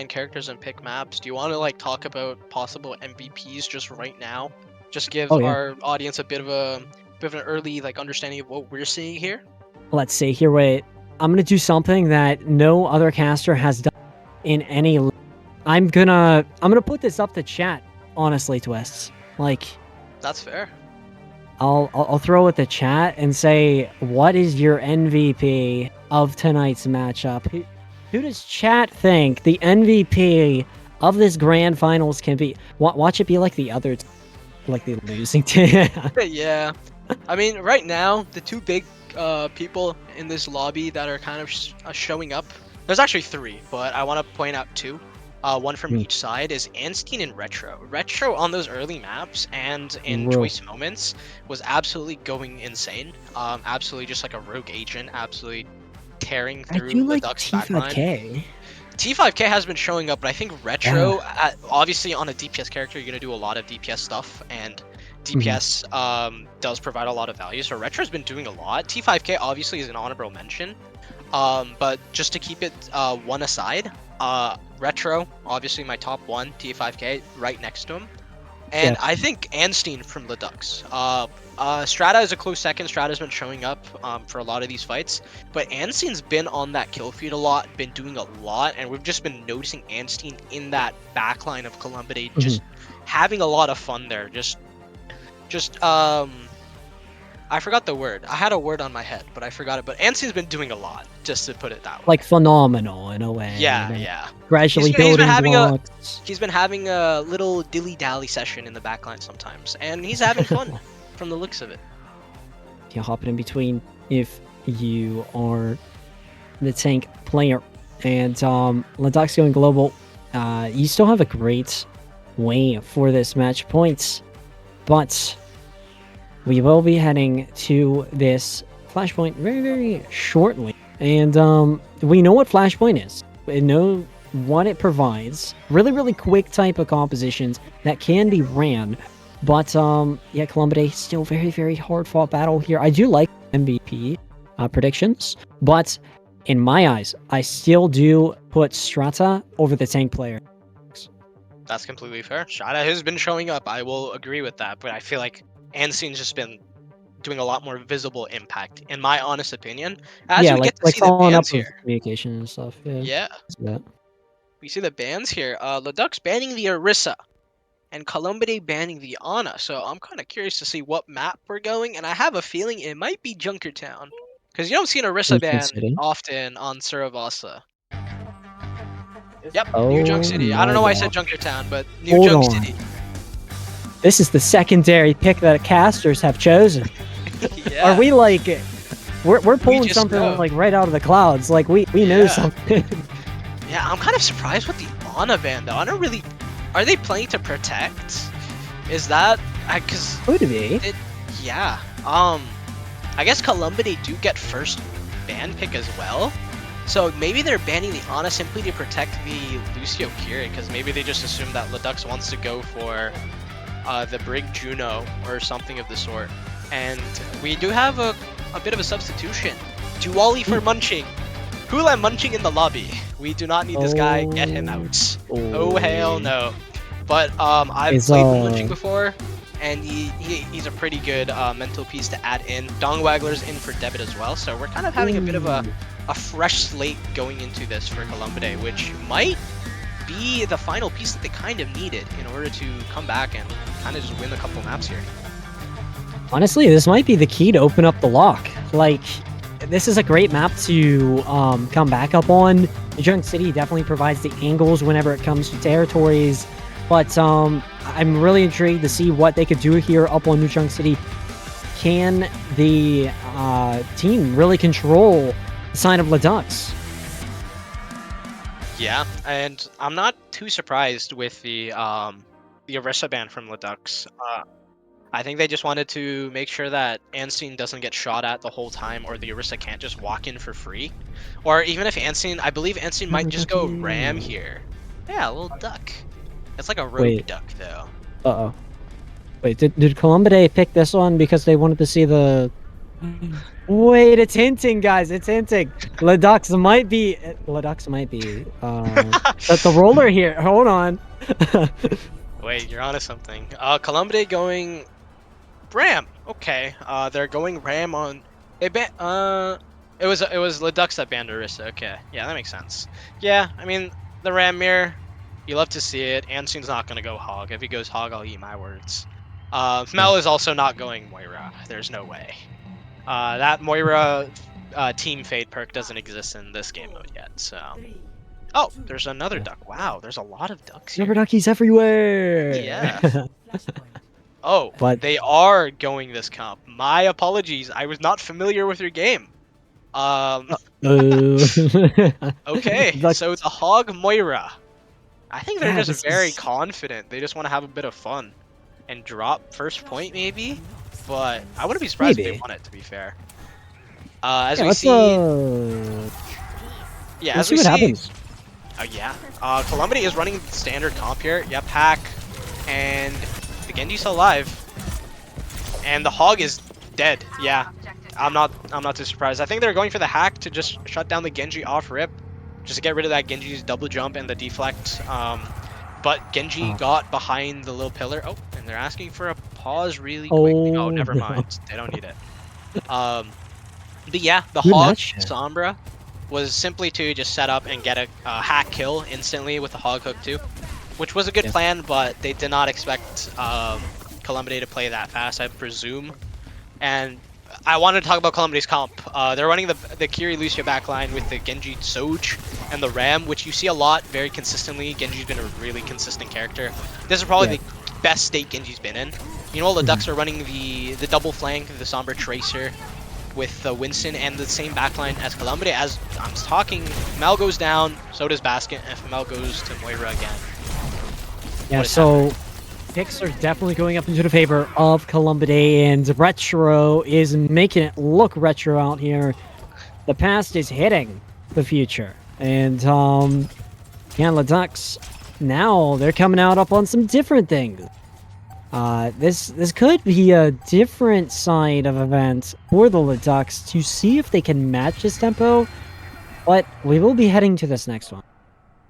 characters and pick maps, do you want to like talk about possible MVPs just right now? Just give our audience a bit of an early like understanding of what we're seeing here. Let's see here. Wait, I'm gonna do something that no other caster has done in any. I'm gonna put this up to chat. Honestly, Twists. Like, that's fair. I'll throw it to chat and say, what is your MVP of tonight's matchup? Who does chat think the MVP of this grand finals can be? Watch it be like the other, like the losing team. Yeah. I mean, right now, the two big people in this lobby that are kind of showing up, there's actually 3, but I want to point out 2. One from each side is Anstein and Retro. Retro on those early maps and in choice moments was absolutely going insane. Absolutely just like a rogue agent, absolutely tearing through the Ducks backline. T5K has been showing up, but I think Retro, obviously on a DPS character, you're going to do a lot of DPS stuff, and DPS does provide a lot of value, so Retro's been doing a lot. T5K obviously is an honorable mention, but just to keep it one aside, Retro, obviously my top one, T5K, right next to him. And I think Anstein from LeDucks. Strata is a close second. Strata's been showing up for a lot of these fights. But Anstein's been on that kill feed a lot, been doing a lot, and we've just been noticing Anstein in that backline of Columbidae, just having a lot of fun there. I forgot the word. I had a word on my head, but I forgot it. But Anstein's been doing a lot, just to put it that way. Like phenomenal in a way. Yeah, you know, yeah. Gradually building blocks. He's been having a little dilly-dally session in the backline sometimes, and he's having fun from the looks of it. You hopping in between if you are the tank player. And LeDucks going global. You still have a great way for this match points, but we will be heading to this flashpoint very, very shortly. And we know what flashpoint is. We know what it provides. Really, really quick type of compositions that can be ran. But yeah, Columbidae still very, very hard fought battle here. I do like MVP predictions, but in my eyes, I still do put Strata over the tank player. That's completely fair. Strata has been showing up. I will agree with that, but I feel like Anstein's just been doing a lot more visible impact, in my honest opinion. As we get to see the bans here. Communication and stuff. Yeah. We see the bans here. LeDucks banning the Orisa, and Columbidae banning the Ana. So I'm kind of curious to see what map we're going, and I have a feeling it might be Junkertown, because you don't see an Orisa ban often on Suravasa. Yep, New Junk City. I don't know why I said Junkertown, but New Junk City. This is the secondary pick that casters have chosen. Yeah. Are we like, we're pulling something like right out of the clouds? Like we know something. Yeah, I'm kind of surprised with the Ana ban though. I don't really. Are they playing to protect? Is that because? Could be. Yeah. I guess Columbidae do get first ban pick as well. So maybe they're banning the Ana simply to protect the Lucio Kiri, because maybe they just assume that LeDucks wants to go for the Brig Juno or something of the sort. And we do have a bit of a substitution. Duali for Munching. Who let Munching in the lobby? We do not need this guy. Get him out. Oh hell no. But I've played with Munching before, and he's a pretty good mental piece to add in. Dong Waggler's in for debit as well, so we're kind of having a bit of a fresh slate going into this for Columbidae, which might be the final piece that they kind of needed in order to come back and kind of just win a couple maps here. Honestly, this might be the key to open up the lock. Like, this is a great map to come back up on. Junk City definitely provides the angles whenever it comes to territories, but I'm really intrigued to see what they could do here up on New Junk City. Can the team really control the side of LeDucks? Yeah, and I'm not too surprised with the Orisa ban from LeDucks. I think they just wanted to make sure that Anstein doesn't get shot at the whole time, or the Orisa can't just walk in for free. Or even if Anstein, I believe Anstein might just go Ram here. Yeah, a little duck. It's like a rogue duck, though. Uh-oh. Wait, did Columbidae pick this one because they wanted to see the... Wait, it's hinting, guys. It's hinting. LeDucks might be... the roller here. Hold on. Wait, you're onto something. Columbidae going... Ram. Okay. They're going Ram on... They ban... It was LeDucks that banned Orisa. Okay. Yeah, that makes sense. Yeah, I mean, the Ram mirror, you love to see it. Anstein's not going to go Hog. If he goes Hog, I'll eat my words. Mel is also not going Moira. There's no way. That Moira team fade perk doesn't exist in this game mode yet, so... Oh, there's another duck. Wow, there's a lot of ducks here. Rubber duckies everywhere! Yeah. Oh, but they are going this comp. My apologies, I was not familiar with your game. Okay, so it's a Hog Moira. I think they're just very confident. They just want to have a bit of fun and drop first point, maybe? But I wouldn't be surprised if they won it, to be fair. As we see... Yeah, as we see... Happens. Yeah. Columbidae is running standard comp here. Yep, hack. And the Genji's still alive. And the Hog is dead. Yeah. I'm not too surprised. I think they're going for the hack to just shut down the Genji off rip. Just to get rid of that Genji's double jump and the deflect. But Genji got behind the little pillar. Oh, and they're asking for a pause really quickly. Oh, never mind. They don't need it. But yeah, the Good Hog match. Sombra was simply to just set up and get a hack kill instantly with the Hog hook too, which was a good plan, but they did not expect Columbidae to play that fast, I presume. And I wanted to talk about Columbidae's comp. They're running the Kiri Lucia backline with the Genji Soj and the Ram, which you see a lot very consistently. Genji's been a really consistent character. This is probably the best state Genji's been in. You know, LeDucks are running the double flank, the Sombra Tracer with Winston, and the same backline as Columbidae. As I'm talking, Mel goes down, so does Basket, and FML goes to Moira again. Yeah, so picks are definitely going up into the favor of Columbidae, and Retro is making it look retro out here. The past is hitting the future. And, yeah, LeDucks, now they're coming out up on some different things. This could be a different side of events for the LeDucks to see if they can match this tempo, but we will be heading to this next one.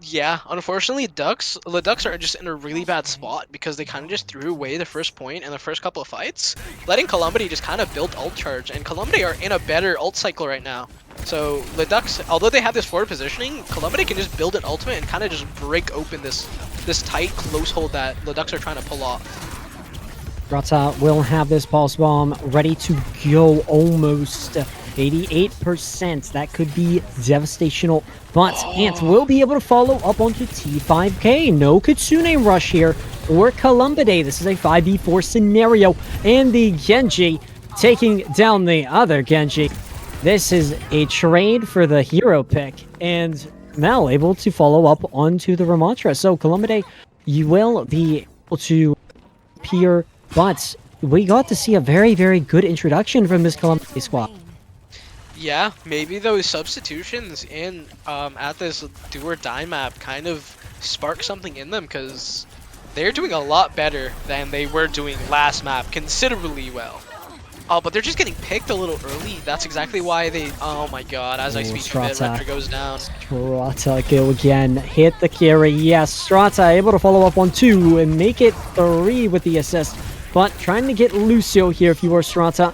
Yeah, unfortunately, LeDucks are just in a really bad spot because they kind of just threw away the first point in the first couple of fights, letting Columbidae just kind of build ult charge, and Columbidae are in a better ult cycle right now. So LeDucks, although they have this forward positioning, Columbidae can just build an ultimate and kind of just break open this tight close hold that LeDucks are trying to pull off. Rata will have this pulse bomb ready to go, almost 88%. That could be devastational, but Ant will be able to follow up onto T5K. No Kitsune rush here for Columbidae. This is a 5v4 scenario, and the Genji taking down the other Genji. This is a trade for the hero pick, and Mel able to follow up onto the Ramatra. So Columbidae, you will be able to appear, but we got to see a very, very good introduction from this Columbidae squad. Yeah, maybe those substitutions in at this do or die map kind of spark something in them, because they're doing a lot better than they were doing last map, considerably well. But they're just getting picked a little early. That's exactly why they... Oh my god, as I speak of it, Retro goes down. Strata go again. Hit the carry. Yes, Strata able to follow up on 2 and make it 3 with the assist. But trying to get Lucio here if you are Strata.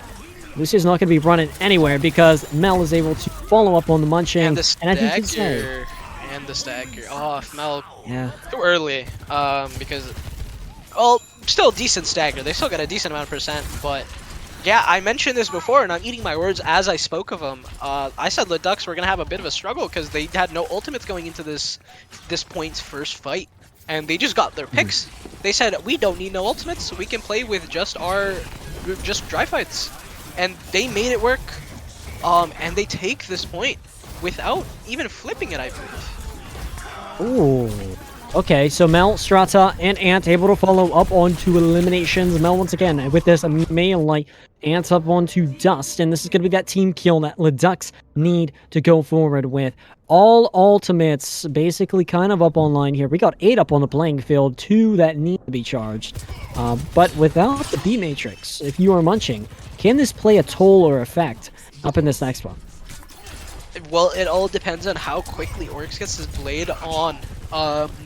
Lucio's not going to be running anywhere because Mel is able to follow up on the munching. And the stagger. And the stagger. Oh, if Mel... Yeah. Too early. Because... Well, still a decent stagger. They still got a decent amount of percent, but... Yeah, I mentioned this before, and I'm eating my words as I spoke of them. I said LeDucks were going to have a bit of a struggle because they had no ultimates going into this point's first fight. And they just got their picks. They said, we don't need no ultimates, so we can play with just dry fights. And they made it work. And they take this point without even flipping it, I believe. Ooh. Okay, so Mel, Strata, and Ant able to follow up onto eliminations. Mel once again with this melee. Ant up onto Dust, and this is going to be that team kill that LeDucks need to go forward with. All ultimates basically kind of up online here. We got 8 up on the playing field, 2 that need to be charged. But without the B matrix, if you are munching, can this play a toll or effect up in this next one? Well, it all depends on how quickly Oryx gets his blade on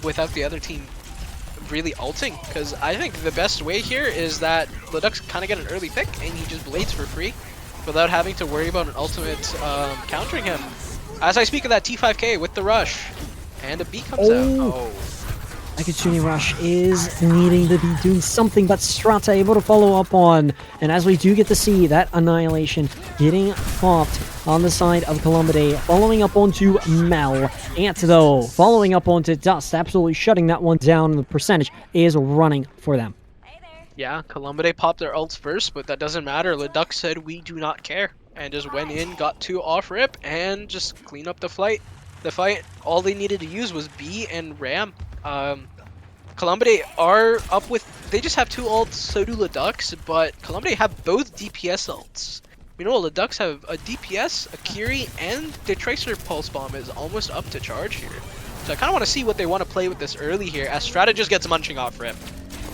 without the other team really ulting, because I think the best way here is that LeDucks kind of get an early pick and he just blades for free without having to worry about an ultimate countering him. As I speak of that T5K with the rush, and a B comes out. Oh. The Kitsune rush is needing to be doing something, but Strata able to follow up on. And as we do get to see that Annihilation getting popped on the side of Columbidae, following up onto Mel. Ant, though, following up onto Dust, absolutely shutting that one down, and the percentage is running for them. Yeah, Columbidae popped their ults first, but that doesn't matter. LeDucks said, we do not care, and just went in, got 2 off rip, and just clean up the fight. All they needed to use was B and Ram. Columbidae are up with... They just have 2 ults, so do LeDucks, but Columbidae have both DPS ults. You know, LeDucks have a DPS, a Kiri, and the Tracer Pulse Bomb is almost up to charge here. So I kind of want to see what they want to play with this early here, as Strata just gets munching off rip.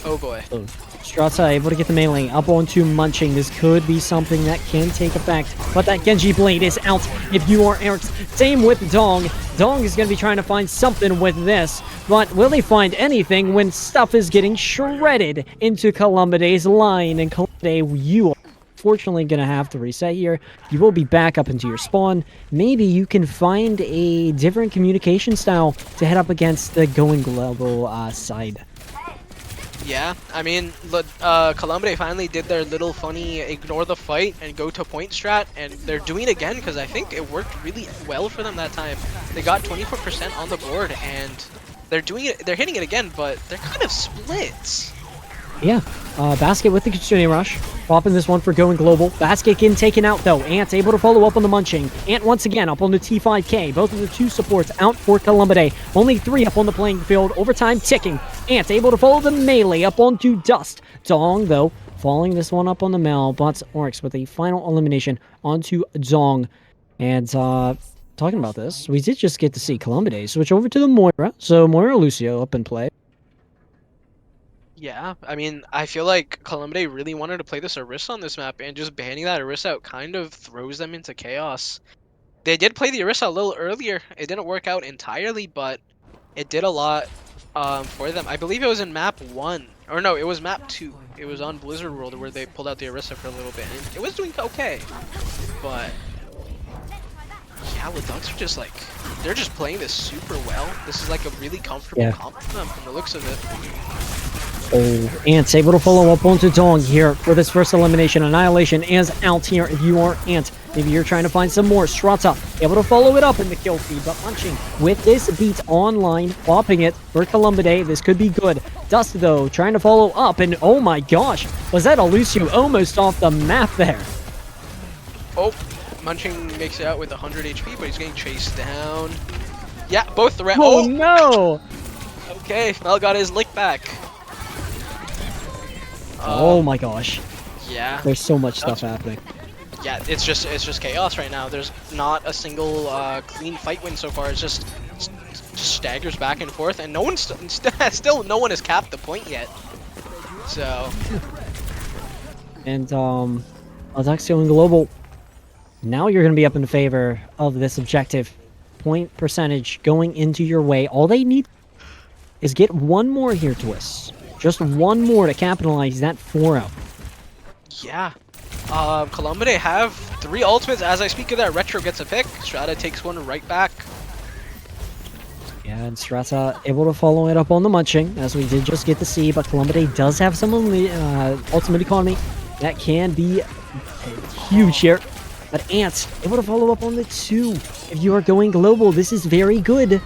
Oh boy. So, Strata able to get the melee up onto Munching. This could be something that can take effect, but that Genji Blade is out if you are Eric's. Same with Dong. Dong is going to be trying to find something with this, but will they find anything when stuff is getting shredded into Columbidae's line? And Columbidae, you are fortunately going to have to reset here. You will be back up into your spawn. Maybe you can find a different communication style to head up against the going global side. Yeah, I mean, Columbidae finally did their little funny ignore the fight and go to point strat, and they're doing it again because I think it worked really well for them that time. They got 24% on the board, and they're doing it. They're hitting it again, but they're kind of split. Yeah, Basket with the Kitsune Rush. Popping this one for going global. Basket getting taken out though. Ant able to follow up on the munching. Ant once again up on the T5K. Both of the two supports out for Columbidae. Only 3 up on the playing field. Overtime ticking. Ant able to follow the melee up onto Dust. Dong though following this one up on the Mel. But Oryx with a final elimination onto Dong. And talking about this, we did just get to see Columbidae switch over to the Moira. So Moira Lucio up in play. Yeah, I mean, I feel like Columbidae really wanted to play this Orisa on this map, and just banning that Orisa out kind of throws them into chaos. They did play the Orisa a little earlier. It didn't work out entirely, but it did a lot for them. I believe it was in map 1. Or no, it was map 2. It was on Blizzard World where they pulled out the Orisa for a little bit, and it was doing okay. But yeah, LeDucks are just like, they're just playing this super well. This is like a really comfortable comp for them from the looks of it. Oh, Ant's able to follow up onto Dong here for this first elimination. Annihilation is out here if you are Ant. Maybe you're trying to find some more. Strata able to follow it up in the kill feed, but Munching with this beat online, popping it for Columbidae. This could be good. Dust, though, trying to follow up, and oh my gosh, was that a Lucio almost off the map there? Oh, Munching makes it out with 100 HP, but he's getting chased down. Yeah, both the Oh no! Okay, Mel got his lick back. Oh my gosh. Yeah. There's so much stuff happening. Yeah, it's just chaos right now. There's not a single clean fight win so far. It's just staggers back and forth, and no one's still no one has capped the point yet. So. And LeDucks going global. Now you're going to be up in favor of this objective. Point percentage going into your way. All they need is get one more here, Twist. Just one more to capitalize that 4-0. Yeah. Columbidae have 3 ultimates. As I speak of that, Retro gets a pick. Strata takes one right back. Yeah, and Strata able to follow it up on the munching, as we did just get to see, but Columbidae does have some ultimate economy. That can be huge here. But Ant able to follow up on the 2. If you are going global, this is very good.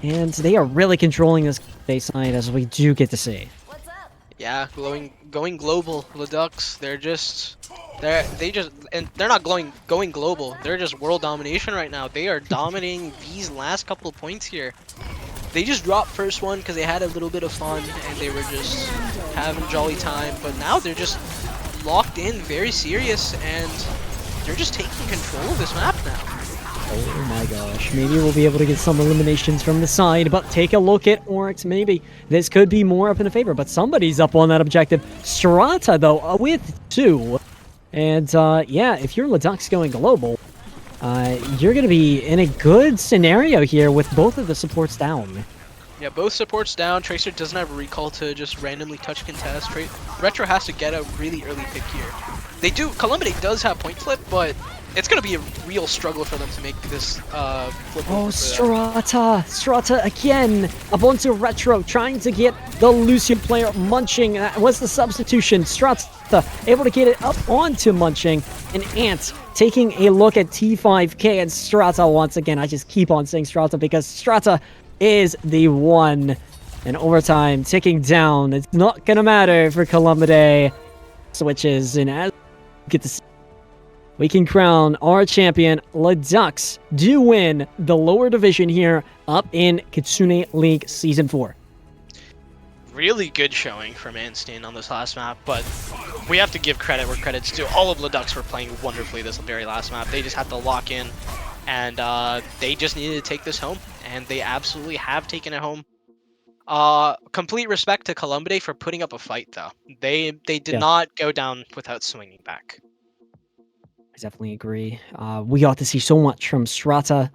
And they are really controlling this base side, as we do get to see. Yeah, going global, LeDucks. They're not going global. They're just world domination right now. They are dominating these last couple of points here. They just dropped first one because they had a little bit of fun and they were just having jolly time. But now they're just locked in, very serious, and they're just taking control of this map now. Oh my gosh, maybe we'll be able to get some eliminations from the side, but take a look at Oryx. Maybe this could be more up in the favor, but somebody's up on that objective. Strata, though, with 2. And, yeah, if you're LeDucks going global, you're going to be in a good scenario here with both of the supports down. Yeah, both supports down. Tracer doesn't have a recall to just randomly touch contest. Retro has to get a really early pick here. They do. Columbidae does have point flip, but it's going to be a real struggle for them to make this flip. Oh, Strata! Strata again! Up onto Retro, trying to get the Lucian player Munching. That was the substitution. Strata able to get it up onto Munching. And Ant taking a look at T5K and Strata once again. I just keep on saying Strata because Strata is the one. And overtime ticking down. It's not going to matter for Columbidae. Switches, and as we get to see, we can crown our champion. LeDucks do win the lower division here up in Kitsune League Season 4. Really good showing from Einstein on this last map, but we have to give credit where credit's due. All of LeDucks were playing wonderfully this very last map. They just had to lock in, and they just needed to take this home. and they absolutely have taken it home. Complete respect to Columbidae for putting up a fight, though. They did Yeah. not go down without swinging back. I definitely agree. We got to see so much from Strata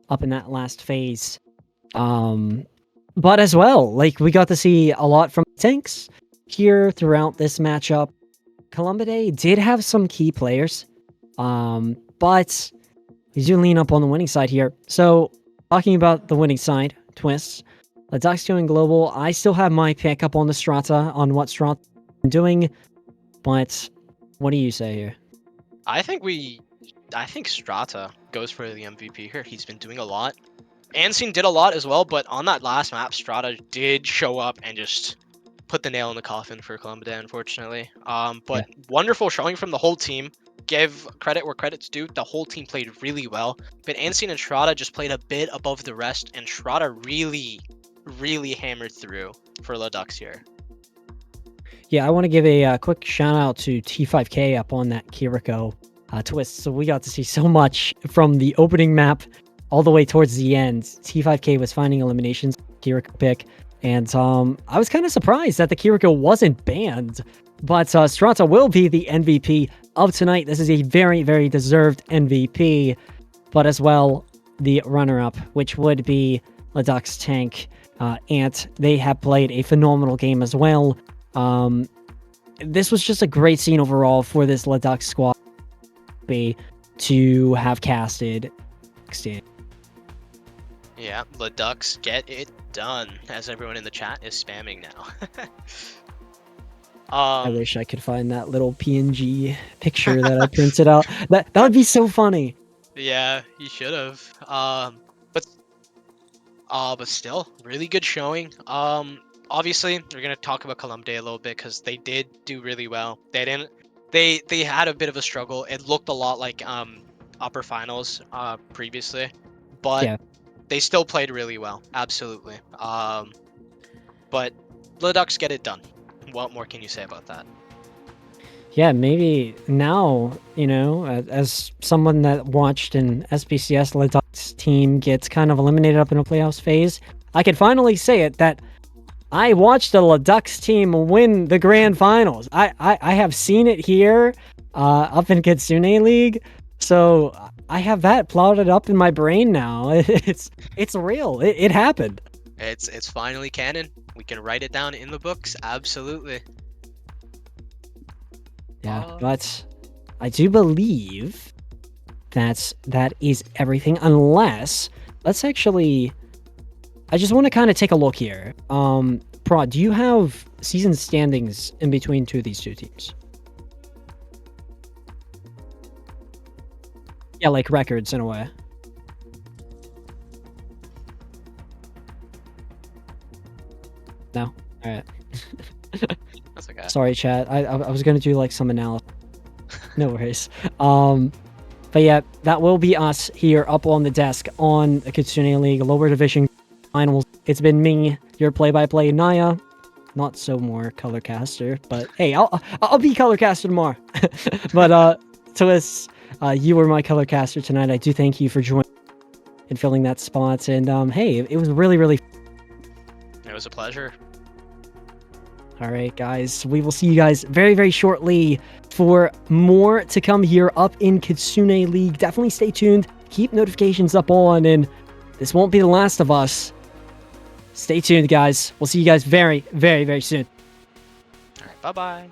up in that last phase. But as well, like, we got to see a lot from tanks here throughout this matchup. Columbidae did have some key players, but we do lean up on the winning side here. So, talking about the winning side, Twists, LeDucks doing global. I still have my pick up on the Strata, on what Strata doing, but what do you say here? I think Strata goes for the MVP here. He's been doing a lot. Anseen did a lot as well, but on that last map, Strata did show up and just put the nail in the coffin for Columbidae, unfortunately. But wonderful showing from the whole team. Give credit where credit's due. The whole team played really well, but Anseen and Strata just played a bit above the rest, and Strata really, really hammered through for LeDucks here. Yeah, I want to give a quick shout out to T5K up on that Kiriko twist. So we got to see so much from the opening map all the way towards the end. T5K was finding eliminations, Kiriko pick, and I was kind of surprised that the Kiriko wasn't banned. But Strata will be the MVP of tonight. This is a very, very deserved MVP. But as well, the runner-up, which would be LeDucks Tank Ant. They have played a phenomenal game as well. This was just a great scene overall for this LeDucks squad to have casted. Yeah, LeDucks get it done, as everyone in the chat is spamming now. I wish I could find that little PNG picture that I printed out. That would be so funny. Yeah, you should have. But still, really good showing. Obviously, we're gonna talk about Columbidae a little bit because they did do really well. They had a bit of a struggle. It looked a lot like upper finals previously, but Yeah. they still played really well. Absolutely. But LeDucks get it done. What more can you say about that? Yeah, maybe now, as someone that watched an SBCS LeDucks team gets kind of eliminated up in a playoffs phase, I can finally say it that I watched the LeDucks team win the grand finals. I have seen it here up in Kitsune League, so I have that plotted up in my brain now. It's real. It happened. It's finally canon. We can write it down in the books. Absolutely. Yeah, but I do believe that is everything, unless let's actually. I just want to kind of take a look here. Prod, do you have season standings in between these two teams? Yeah, like records in a way. No? Alright. That's okay. Sorry, chat. I was gonna do like some analysis. No worries. But yeah, that will be us here up on the desk on the Kitsune League Lower Division Finals. It's been me, your play-by-play Naya. Not so more colorcaster, but hey, I'll be colorcaster tomorrow. But Twists, you were my colorcaster tonight. I do thank you for joining and filling that spot. And hey, it was really, really. It was a pleasure. All right, guys. We will see you guys very, very shortly for more to come here up in Kitsune League. Definitely stay tuned. Keep notifications up on, and this won't be the last of us. Stay tuned, guys. We'll see you guys very, very, very soon. All right, bye-bye.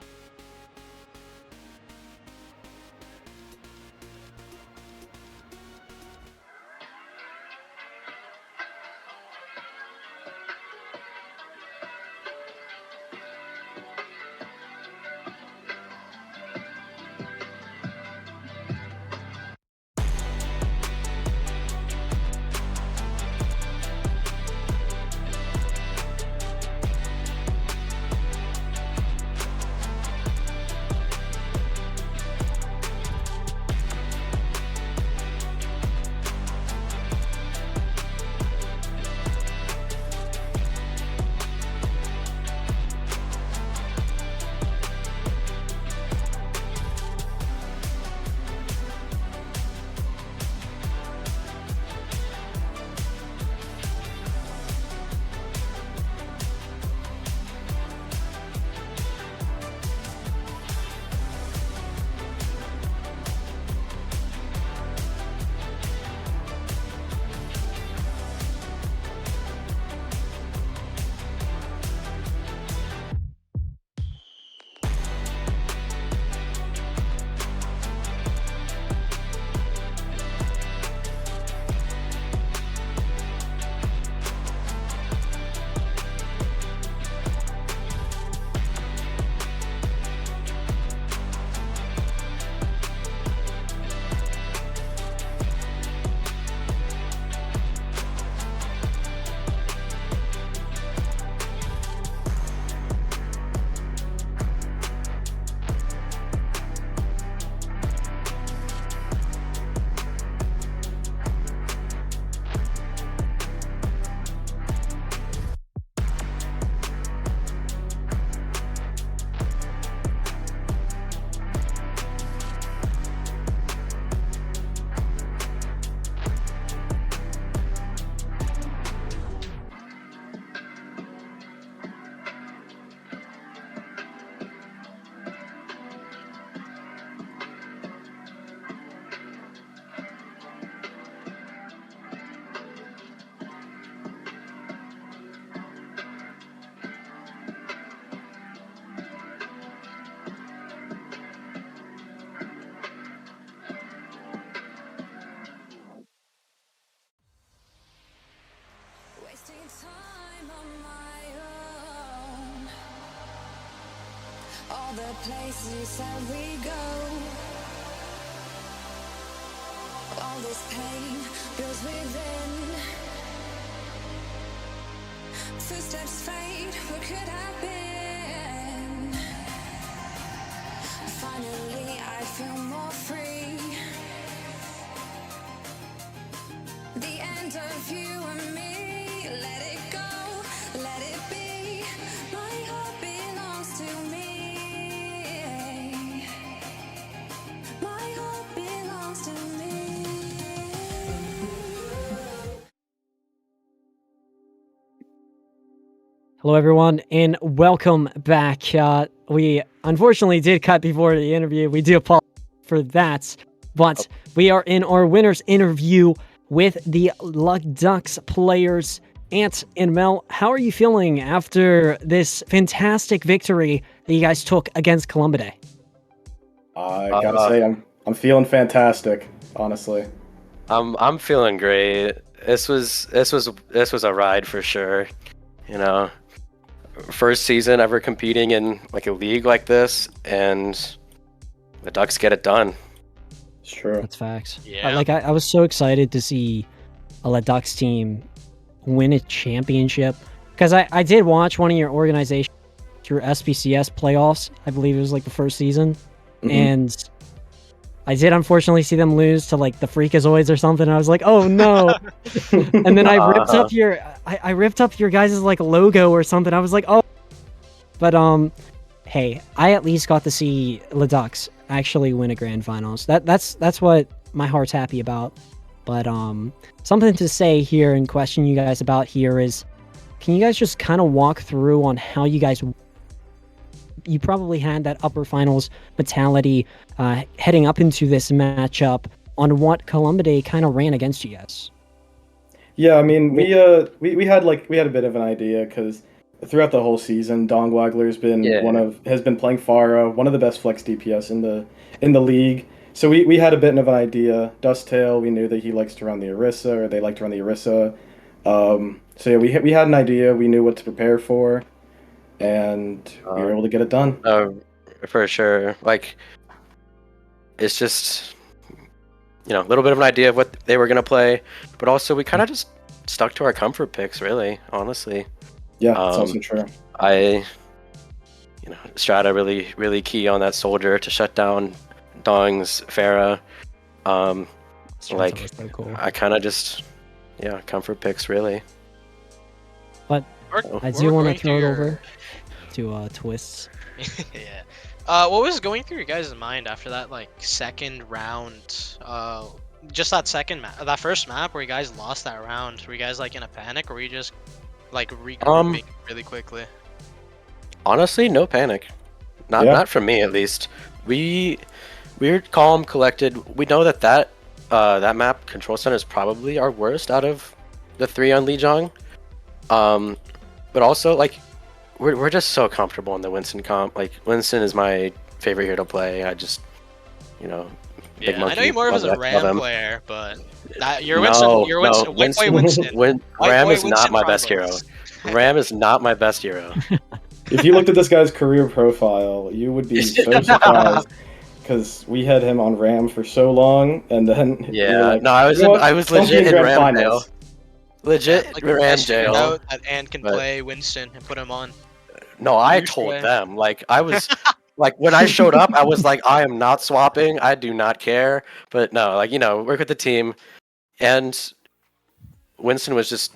all the places that we go. All this pain builds within. Footsteps fade, what could have been? Finally, I feel more free. The end of you and me, let it go, let it be. My heart belongs to me. My heart belongs to me. Hello, everyone, and welcome back. We unfortunately did cut before the interview. We do apologize for that, but we are in our winner's interview with the LeDucks players. Ant and Mel, how are you feeling after this fantastic victory that you guys took against Columbidae? I gotta say, I'm feeling fantastic, honestly. I'm feeling great. This was a ride for sure. You know, first season ever competing in like a league like this, and the Ducks get it done. It's true. That's facts. Yeah. I was so excited to see a LeDucks team win a championship, because I did watch one of your organizations through SPCS playoffs. I believe it was like the first season, and I did unfortunately see them lose to like the Freakazoids or something. I was like, oh no. And then I ripped up your guys' like logo or something. I was like, oh. But hey, I at least got to see LeDucks actually win a grand finals. That's what my heart's happy about. But something to say here and question you guys about here is, can you guys just kind of walk through on how you probably had that upper finals mentality heading up into this matchup on what Columbidae kind of ran against you guys? Yeah, I mean, we had a bit of an idea, because throughout the whole season, Dongwaggler's been has been playing Pharah, one of the best flex DPS in the league. So we had a bit of an idea. Dusttail, we knew that he likes to run the Orisa, or they like to run the Orisa. So yeah, we had an idea. We knew what to prepare for, and we were able to get it done. For sure. Like, it's just, a little bit of an idea of what they were gonna play, but also we kind of just stuck to our comfort picks, really, honestly. Yeah, that's also true. Strata really, really key on that soldier to shut down Dong's Pharah. Like, so cool. I kind of just, comfort picks, really. But I do want to throw it over to Twists. Yeah. What was going through your guys' mind after that second round? Just that first map where you guys lost that round. Were you guys in a panic, or were you just regrouping really quickly? Honestly, no panic. Not from me, at least. We're calm, collected. We know that map, Control Center, is probably our worst out of the 3 on Lijiang. But also, we're just so comfortable in the Winston comp. Winston is my favorite hero to play. I just, big monkey. I know you're more of a Ram player, but you're Winston. White boy Winston. Ram is not my best hero. Ram is not my best hero. If you looked at this guy's career profile, you would be so surprised, because we had him on Ram for so long, and then I was legit in Ram jail. Legit Ram jail. That Ant can play Winston and put him on. No, I told them. I was when I showed up, I was like, I am not swapping. I do not care. But no, work with the team, and Winston was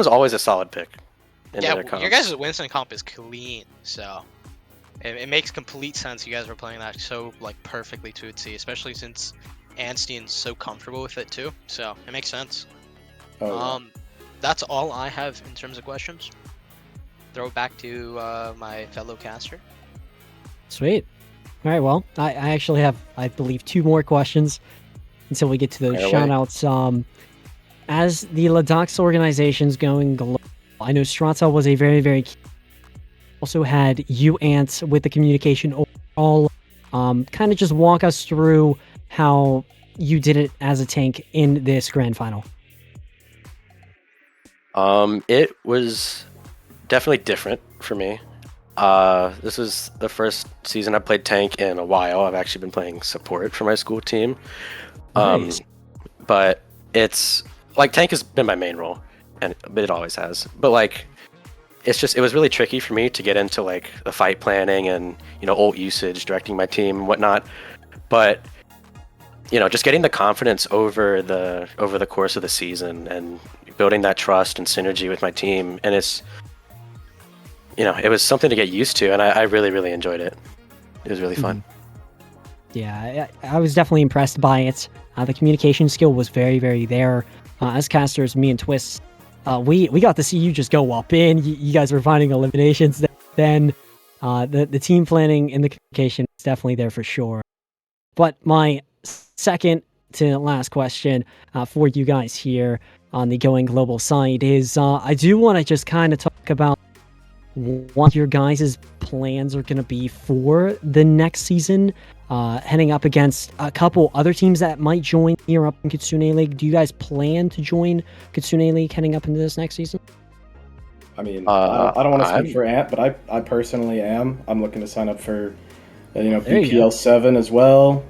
always a solid pick. Yeah, your guys' Winston comp is clean, so it makes complete sense you guys were playing that so perfectly to a T, especially since Anstein's so comfortable with it too. So it makes sense. That's all I have in terms of questions. Throw it back to my fellow caster. Sweet. All right, well, I actually have, I believe, 2 more questions until we get to those shout-outs. As the LeDucks organization's going global, I know Strata was a very, very key. Also had you, Ant, with the communication overall. Kind of just walk us through how you did it as a tank in this grand final. It was definitely different for me. This is the first season I played tank in a while. I've actually been playing support for my school team. Nice. But it's like tank has been my main role, and it always has. But like, it was really tricky for me to get into like the fight planning and ult usage, directing my team and whatnot. But just getting the confidence over the course of the season and building that trust and synergy with my team, and it was something to get used to, and I really, really enjoyed it. It was really fun. Yeah, I was definitely impressed by it. The communication skill was very, very there. As casters, me and Twist, we got to see you just go up in. You guys were finding eliminations. Then the team planning and the communication is definitely there for sure. But my second to last question for you guys here on the Going Global side is I do want to just kind of talk about what your guys' plans are going to be for the next season, heading up against a couple other teams that might join here up in Kitsune League. Do you guys plan to join Kitsune League heading up into this next season? I mean, I don't want to speak for Ant, but I personally am. I'm looking to sign up for, BPL 7 as well.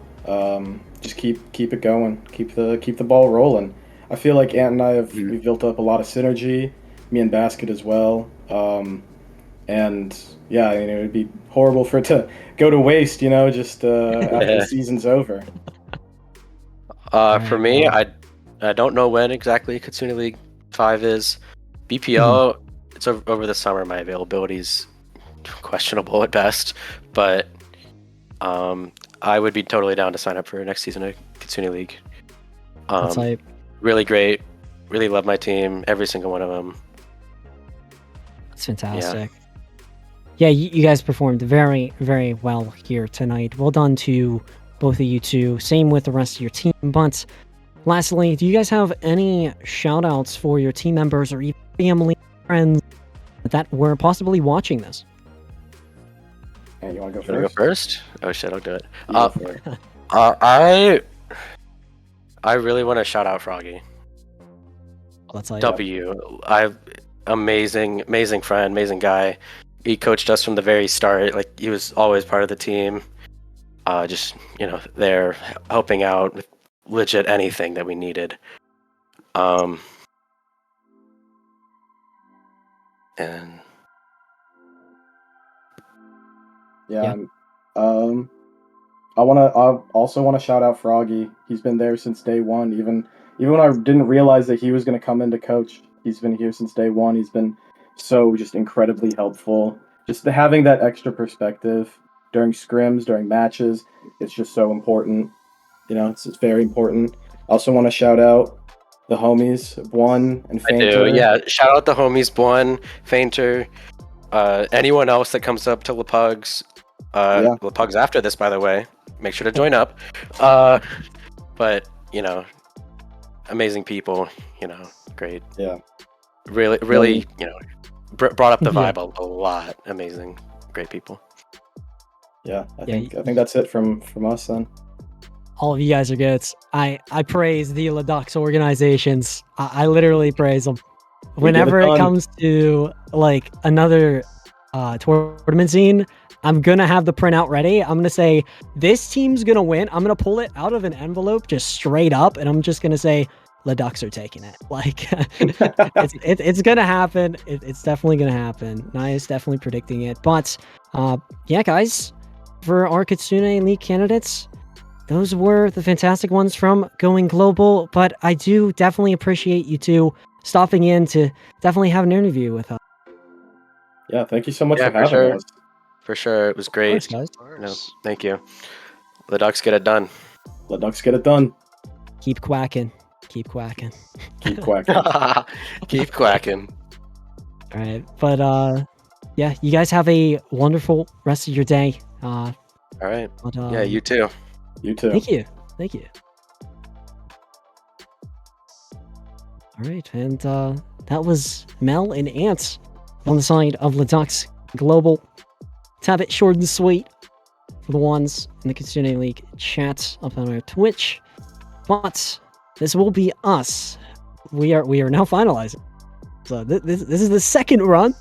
Just keep it going, keep the ball rolling. I feel like Ant and I we've built up a lot of synergy. Me and Basket as well. And yeah, it would be horrible for it to go to waste, just after the season's over. For me, I don't know when exactly Kitsune League 5 is. BPL, it's over the summer. My availability's questionable at best, but I would be totally down to sign up for next season of Kitsune League. Really great. Really love my team, every single one of them. That's fantastic. Yeah, you guys performed very, very well here tonight. Well done to both of you two. Same with the rest of your team. But lastly, do you guys have any shout-outs for your team members or even family friends that were possibly watching this? Hey, you want to go Should first? I go first? Oh shit, I'll do it. Go for it. I really want to shout out Froggy. Let's say amazing friend, amazing guy. He coached us from the very start. Like, he was always part of the team. Just there helping out with legit anything that we needed. And Yeah. I also want to shout out Froggy. He's been there since day one. Even when I didn't realize that he was going to come into coach, he's been here since day one. He's been so just incredibly helpful. Just having that extra perspective during scrims, during matches, it's just so important. It's very important. I also want to shout out the homies, One and Fainter. I do, yeah. Shout out the homies, One, Fainter, anyone else that comes up to LePugs. LePugs after this, by the way. Make sure to join up. But, amazing people, great. Yeah. Really, brought up the vibe a lot. Amazing, great people. Yeah, I think that's it from us then. All of you guys are good. I praise the LeDucks organizations. I literally praise them. Whenever it comes to like another tournament scene, I'm gonna have the printout ready. I'm gonna say this team's gonna win. I'm gonna pull it out of an envelope just straight up, and I'm just gonna say LeDucks are taking it. Like it's gonna happen. It's definitely gonna happen. Naya's definitely predicting it. But yeah, guys, for our Kitsune League candidates, those were the fantastic ones from Going Global. But I do definitely appreciate you two stopping in to definitely have an interview with us. Yeah, thank you so much for having us. For sure, it was great. Of course, guys. Thank you. LeDucks get it done. LeDucks get it done. Keep quacking. Keep quacking. Keep quacking. Keep quacking. All right, but yeah, you guys have a wonderful rest of your day. All right. But, yeah, you too. You too. Thank you. All right, and that was Mel and Ant on the side of LeDucks Global. Let's have it short and sweet for the ones in the Kitsune League chat up on our Twitch. But this will be us. We are now finalizing. So this is the second run.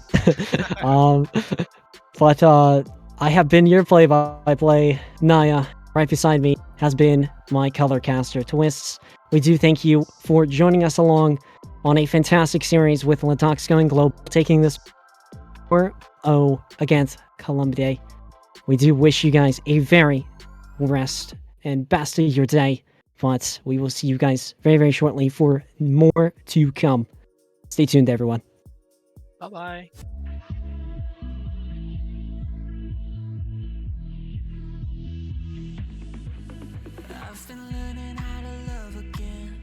But I have been your play-by-play. Naya, right beside me, has been my color caster, Twists. We do thank you for joining us along on a fantastic series with LeDucks going global, taking this 4-0 against Columbidae. We do wish you guys a very rest and best of your day, but we will see you guys very, very shortly for more to come. Stay tuned, everyone. Bye-bye. I've been learning how to love again.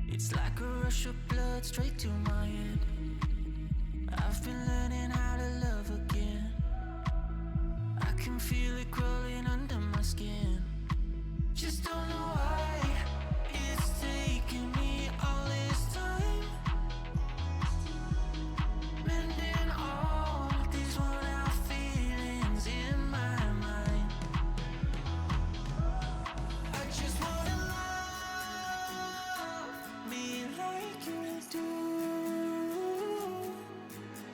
It's like a rush of blood straight to my head. I've been learning how to love again. I can feel it crawling under my skin. Just don't know why it's taking me all this time. Mending all these worn out feelings in my mind. I just wanna love me like you do.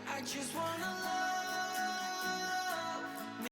I just wanna